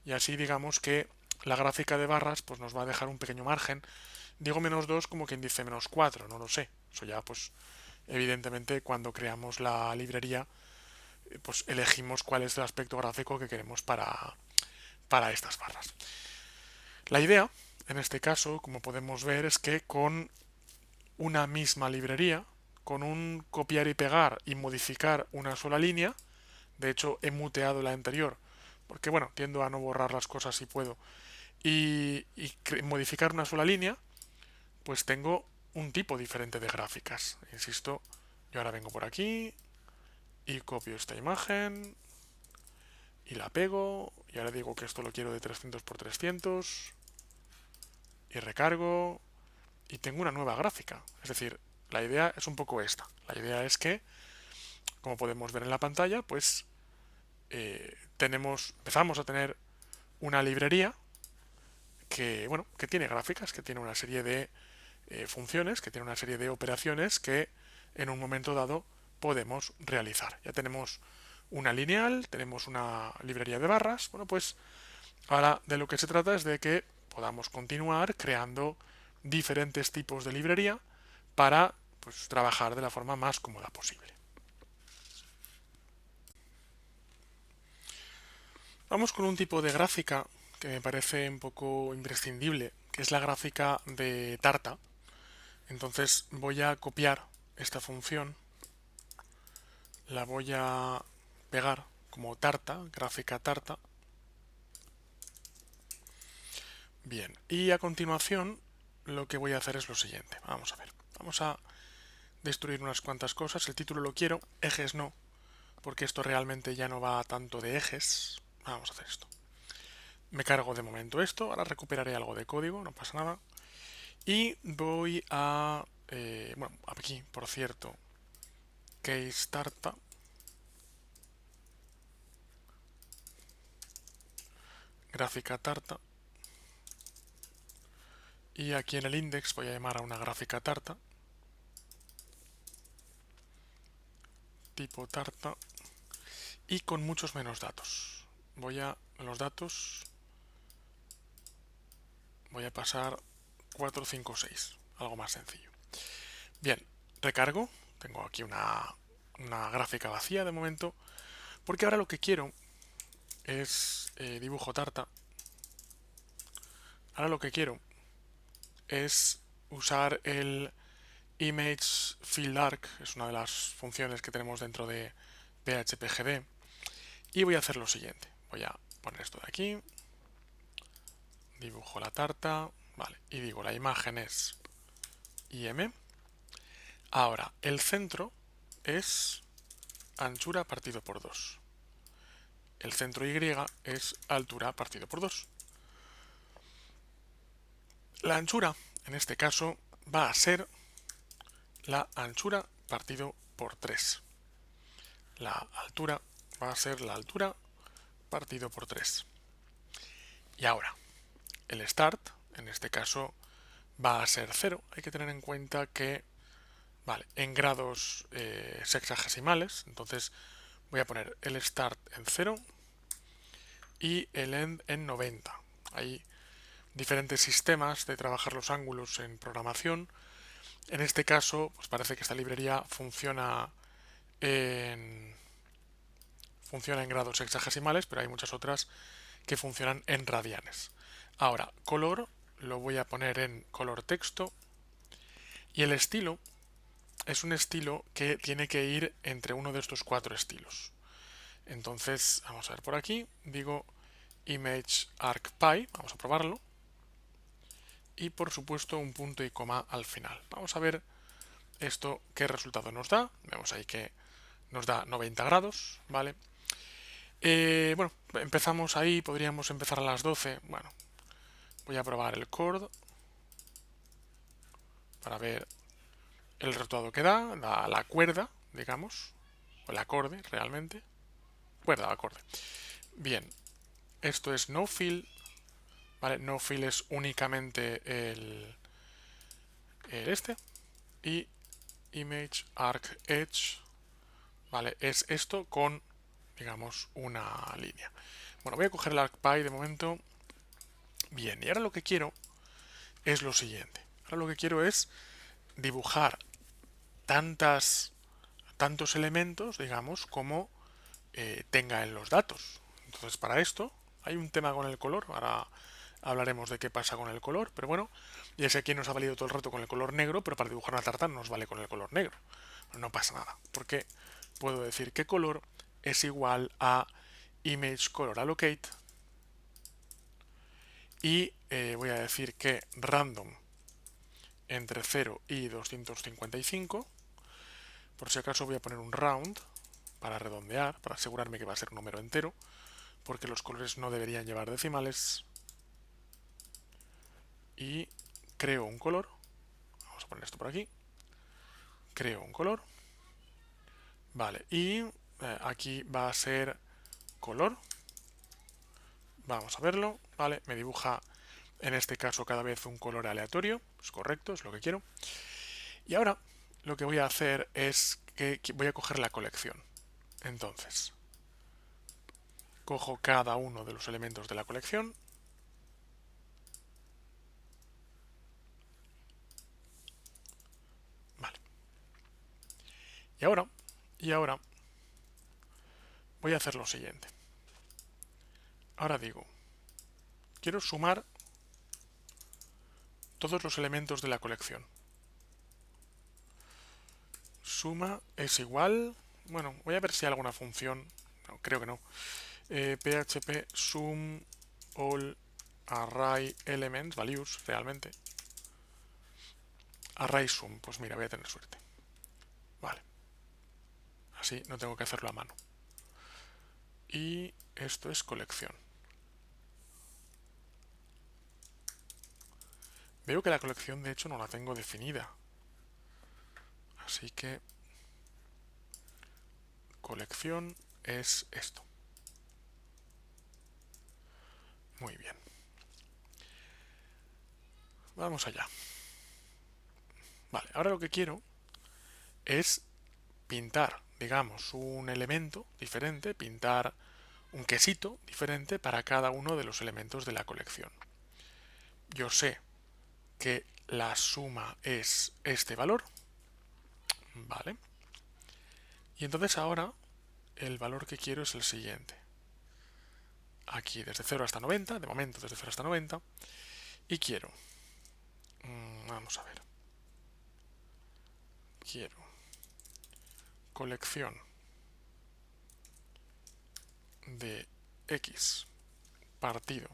y así digamos que la gráfica de barras pues nos va a dejar un pequeño margen. Digo -2 como quien dice -4, no lo sé. Eso ya pues evidentemente cuando creamos la librería pues elegimos cuál es el aspecto gráfico que queremos para estas barras. La idea, en este caso, como podemos ver, es que con una misma librería, con un copiar y pegar y modificar una sola línea, de hecho he muteado la anterior, porque bueno, tiendo a no borrar las cosas si puedo, y modificar una sola línea, pues tengo un tipo diferente de gráficas. Insisto, yo ahora vengo por aquí y copio esta imagen y la pego, y ahora digo que esto lo quiero de 300 por 300 y recargo y tengo una nueva gráfica. Es decir, la idea es un poco esta. La idea es que, como podemos ver en la pantalla, pues empezamos a tener una librería que, bueno, que tiene gráficas, que tiene una serie de funciones, que tiene una serie de operaciones que en un momento dado podemos realizar. Ya tenemos una lineal, tenemos una librería de barras. Bueno, pues ahora de lo que se trata es de que podamos continuar creando diferentes tipos de librería para pues, trabajar de la forma más cómoda posible. Vamos con un tipo de gráfica que me parece un poco imprescindible, que es la gráfica de tarta. Entonces voy a copiar esta función, la voy a pegar como tarta, gráfica tarta. Bien, y a continuación lo que voy a hacer es lo siguiente. Vamos a ver, vamos a destruir unas cuantas cosas. El título lo quiero, ejes no, porque esto realmente ya no va tanto de ejes. Vamos a hacer esto. Me cargo de momento esto, ahora recuperaré algo de código, no pasa nada. Y voy a... bueno, aquí, por cierto, case tarta. Gráfica tarta. Y aquí en el index voy a llamar a una gráfica tarta. Tipo tarta. Y con muchos menos datos. Voy a los datos. Voy a pasar 4, 5, 6. Algo más sencillo. Bien, recargo. Tengo aquí una gráfica vacía de momento. Porque ahora lo que quiero es dibujo tarta. Ahora lo que quiero es usar el image field arc, es una de las funciones que tenemos dentro de PHP-GD, y voy a hacer lo siguiente. Voy a poner esto de aquí, dibujo la tarta, vale, y digo la imagen es im. Ahora, el centro es anchura partido por 2. El centro y es altura partido por 2. La anchura, en este caso, va a ser la anchura partido por 3. La altura va a ser la altura partido por 3. Y ahora, el start, en este caso, va a ser 0. Hay que tener en cuenta que, vale, en grados sexagesimales, entonces voy a poner el start en 0 y el end en 90. Hay diferentes sistemas de trabajar los ángulos en programación. En este caso, pues parece que esta librería en, funciona en grados sexagesimales, pero hay muchas otras que funcionan en radianes. Ahora, color lo voy a poner en color texto y el estilo es un estilo que tiene que ir entre uno de estos 4 estilos. Entonces, vamos a ver por aquí, digo image arcpy, vamos a probarlo, y por supuesto un punto y coma al final. Vamos a ver esto qué resultado nos da. Vemos ahí que nos da 90 grados, ¿vale? Bueno, empezamos ahí, podríamos empezar a las 12. Bueno, voy a probar el chord para ver el resultado que da, la cuerda, digamos, o el acorde realmente. Cuerda, acorde. Bien, esto es no fill, ¿vale? No fill es únicamente el este. Y image arc edge, ¿vale? Es esto con, digamos, una línea. Bueno, voy a coger el ArcPy de momento. Bien, y ahora lo que quiero es lo siguiente. Ahora lo que quiero es dibujar tantos elementos, digamos, como tenga en los datos. Entonces, para esto hay un tema con el color. Ahora hablaremos de qué pasa con el color, pero bueno, ya sé que aquí nos ha valido todo el rato con el color negro, pero para dibujar una tarta no nos vale con el color negro. No pasa nada, porque puedo decir que color es igual a image color allocate y voy a decir que random entre 0 y 255. Por si acaso voy a poner un round para redondear, para asegurarme que va a ser un número entero, porque los colores no deberían llevar decimales. Y creo un color. Vamos a poner esto por aquí. Creo un color. Vale, y aquí va a ser color. Vamos a verlo. Vale, me dibuja en este caso cada vez un color aleatorio. Es correcto, es lo que quiero. Y ahora lo que voy a hacer es que voy a coger la colección. Entonces, cojo cada uno de los elementos de la colección. Vale. Y ahora voy a hacer lo siguiente. Ahora digo, quiero sumar todos los elementos de la colección. Suma es igual. Bueno, voy a ver si hay alguna función. No, creo que no. PHP sum all array elements values realmente. Array sum, pues mira, voy a tener suerte. Vale. Así no tengo que hacerlo a mano. Y esto es colección. Veo que la colección de hecho no la tengo definida. Así que colección es esto. Muy bien. Vamos allá. Vale, ahora lo que quiero es pintar, digamos, un elemento diferente, pintar un quesito diferente para cada uno de los elementos de la colección. Yo sé que la suma es este valor, ¿vale? Y entonces ahora el valor que quiero es el siguiente. Aquí desde 0 hasta 90, de momento desde 0 hasta 90, y quiero, vamos a ver, quiero colección de x partido,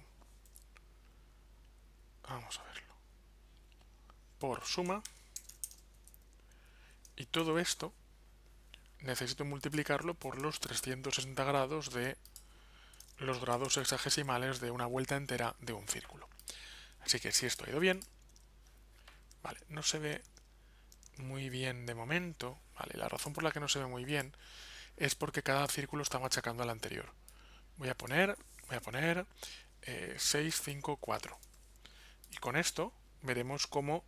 vamos a verlo, por suma, y todo esto necesito multiplicarlo por los 360 grados de los grados hexagesimales de una vuelta entera de un círculo. Así que si esto ha ido bien, vale, no se ve muy bien de momento, vale, la razón por la que no se ve muy bien es porque cada círculo está machacando al anterior. Voy a poner 6, 5, 4. Y con esto veremos cómo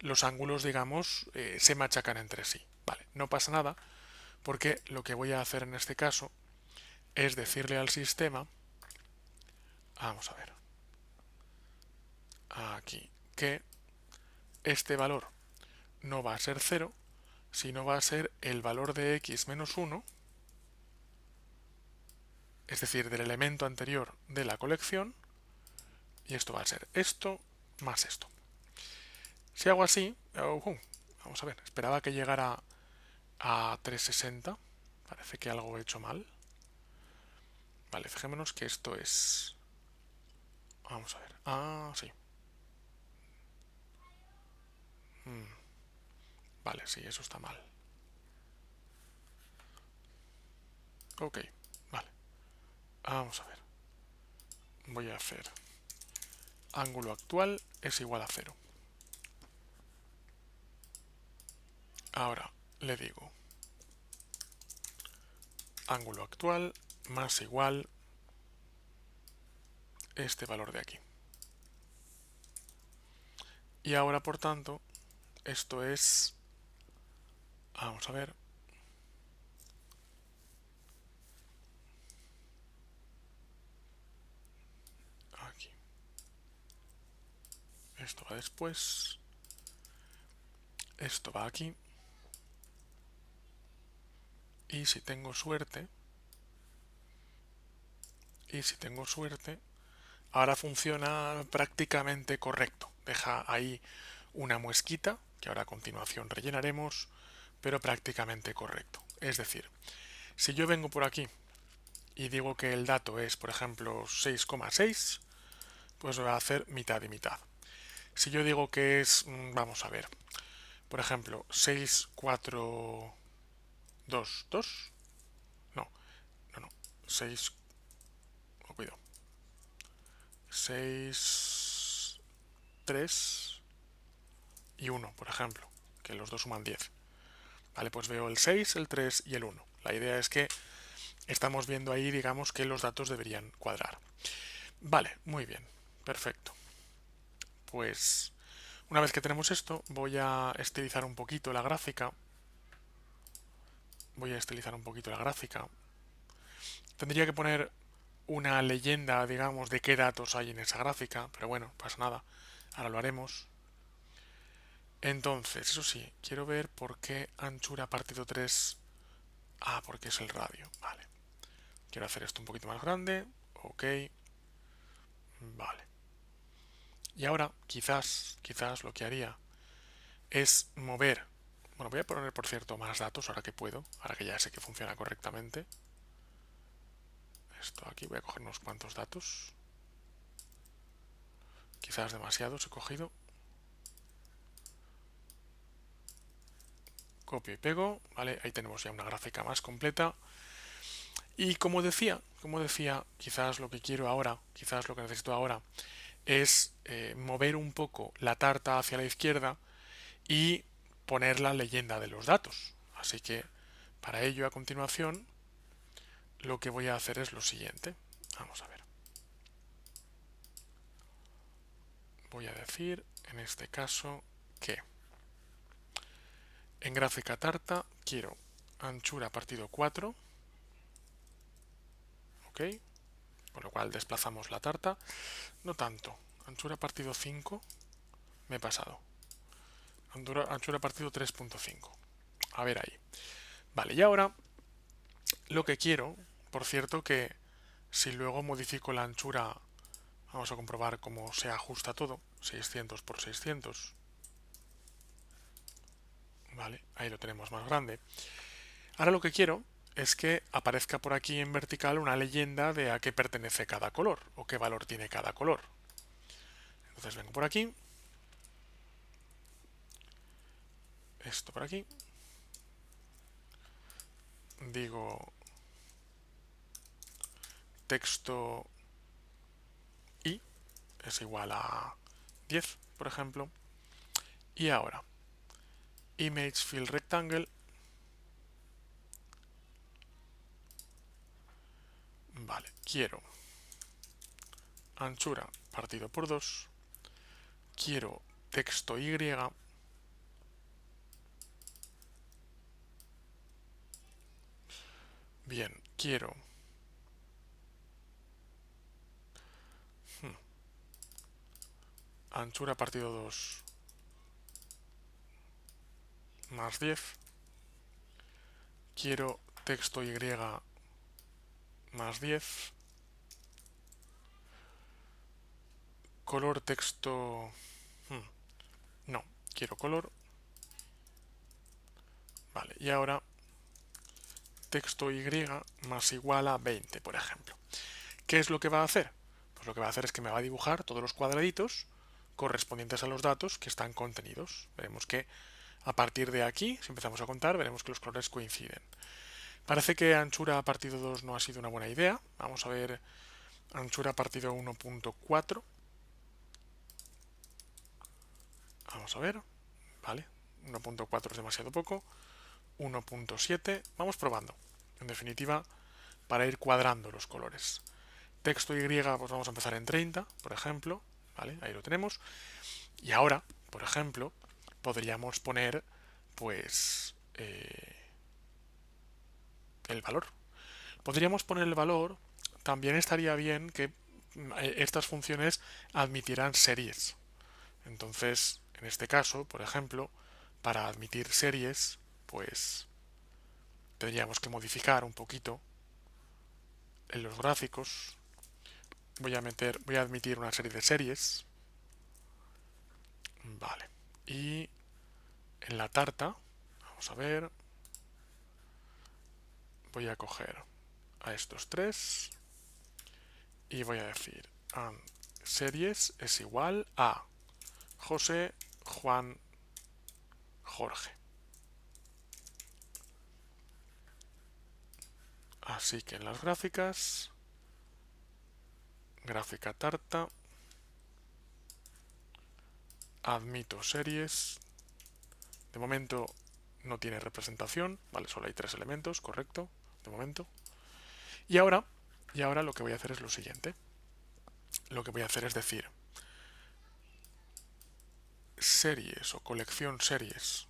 los ángulos, digamos, se machacan entre sí. Vale, no pasa nada porque lo que voy a hacer en este caso es decirle al sistema, vamos a ver, aquí, que este valor no va a ser 0, sino va a ser el valor de x menos 1, es decir, del elemento anterior de la colección, y esto va a ser esto más esto. Si hago así, vamos a ver, esperaba que llegara a 360, parece que algo he hecho mal. Vale, fijémonos que esto es... Vamos a ver, sí. Vale, sí, eso está mal. Ok, vale. Vamos a ver. Voy a hacer ángulo actual es igual a 0. Ahora le digo ángulo actual más igual este valor de aquí. Y ahora, por tanto, esto es... Vamos a ver. Esto va después. Esto va aquí. Y si tengo suerte, ahora funciona prácticamente correcto. Deja ahí una muesquita, que ahora a continuación rellenaremos, pero prácticamente correcto. Es decir, si yo vengo por aquí y digo que el dato es, por ejemplo, 6,6, pues va a hacer mitad y mitad. Si yo digo que es, vamos a ver, por ejemplo, 6, 4, 2, 2, no, no, no, 6, oh, cuidado, 6, 3 y 1, por ejemplo, que los dos suman 10. Vale, pues veo el 6, el 3 y el 1. La idea es que estamos viendo ahí, digamos, que los datos deberían cuadrar. Vale, muy bien, perfecto. Pues una vez que tenemos esto, voy a estilizar un poquito la gráfica. Tendría que poner una leyenda, digamos, de qué datos hay en esa gráfica, pero bueno, no pasa nada. Ahora lo haremos. Entonces, eso sí, quiero ver por qué anchura partido 3. Ah, porque es el radio, vale. Quiero hacer esto un poquito más grande. Ok, vale. Y ahora, quizás lo que haría es mover. Bueno, voy a poner, por cierto, más datos ahora que puedo, ahora que ya sé que funciona correctamente. Esto aquí, voy a coger unos cuantos datos. Quizás demasiados he cogido. Copio y pego, ¿vale? Ahí tenemos ya una gráfica más completa. Y como decía, quizás lo que quiero ahora, quizás lo que necesito ahora es mover un poco la tarta hacia la izquierda y poner la leyenda de los datos. Así que para ello, a continuación, lo que voy a hacer es lo siguiente. Vamos a ver. Voy a decir, en este caso, que en gráfica tarta quiero anchura partido 4, ¿ok? Con lo cual desplazamos la tarta. No tanto. Anchura partido 5, me he pasado. Anchura partido 3.5. A ver ahí. Vale, y ahora lo que quiero, por cierto, que si luego modifico la anchura, vamos a comprobar cómo se ajusta todo. 600 por 600. Vale, ahí lo tenemos más grande. Ahora lo que quiero es que aparezca por aquí en vertical una leyenda de a qué pertenece cada color o qué valor tiene cada color. Entonces vengo por aquí, esto por aquí, digo texto i es igual a 10, por ejemplo, y ahora image fill rectangle, vale, quiero anchura partido por 2, quiero texto y, bien, quiero anchura partido 2 más 10, quiero texto y más 10, color texto, no, quiero color, vale, y ahora texto y más igual a 20, por ejemplo. ¿Qué es lo que va a hacer? Pues lo que va a hacer es que me va a dibujar todos los cuadraditos correspondientes a los datos que están contenidos. Veremos que a partir de aquí, si empezamos a contar, veremos que los colores coinciden. Parece que anchura partido 2 no ha sido una buena idea. Vamos a ver anchura partido 1.4. Vamos a ver. Vale, 1.4 es demasiado poco. 1.7. Vamos probando. En definitiva, para ir cuadrando los colores. Texto y, pues vamos a empezar en 30, por ejemplo. ¿Vale? Ahí lo tenemos. Y ahora, por ejemplo, podríamos poner, pues, el valor. Podríamos poner el valor. También estaría bien que estas funciones admitieran series. Entonces, en este caso, por ejemplo, para admitir series, pues tendríamos que modificar un poquito en los gráficos. Voy a admitir una serie de series. Vale. Y en la tarta, vamos a ver, voy a coger a estos tres y voy a decir series es igual a José, Juan, Jorge. Así que en las gráficas, gráfica tarta, admito series. De momento no tiene representación, vale, solo hay tres elementos, correcto, de momento. Y ahora, lo que voy a hacer es lo siguiente. Lo que voy a hacer es decir series o colección series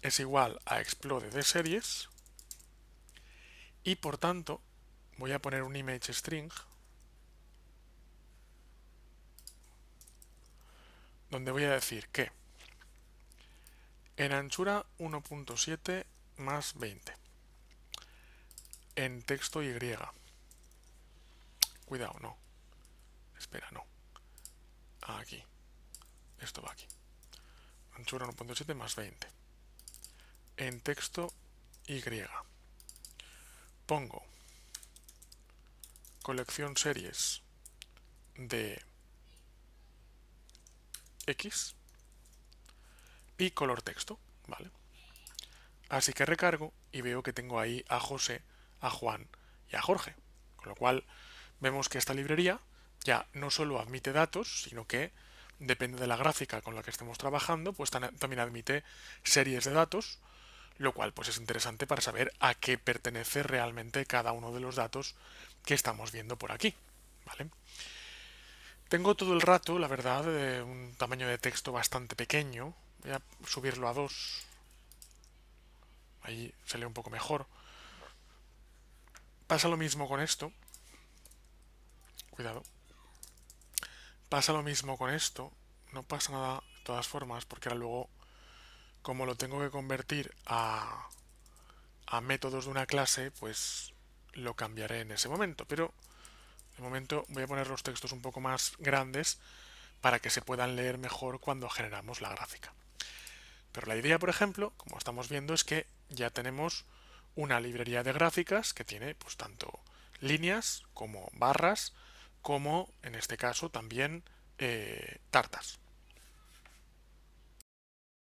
es igual a explode de series y por tanto voy a poner un image string donde voy a decir que en anchura 1.7 más 20 en texto Y, cuidado, no, espera, no, aquí, esto va aquí, anchura 1.7 más 20 en texto Y, pongo colección series de X y color texto, ¿vale? Así que recargo y veo que tengo ahí a José, a Juan y a Jorge. Con lo cual vemos que esta librería ya no solo admite datos, sino que depende de la gráfica con la que estemos trabajando, pues también admite series de datos, lo cual pues es interesante para saber a qué pertenece realmente cada uno de los datos que estamos viendo por aquí, ¿vale? Tengo todo el rato, la verdad, un tamaño de texto bastante pequeño. Voy a subirlo a 2. Ahí se lee un poco mejor. Pasa lo mismo con esto. Cuidado. Pasa lo mismo con esto. No pasa nada de todas formas, porque ahora luego, como lo tengo que convertir a métodos de una clase, pues lo cambiaré en ese momento. Pero de momento voy a poner los textos un poco más grandes para que se puedan leer mejor cuando generamos la gráfica. Pero la idea, por ejemplo, como estamos viendo, es que ya tenemos una librería de gráficas que tiene pues tanto líneas como barras, como en este caso también tartas.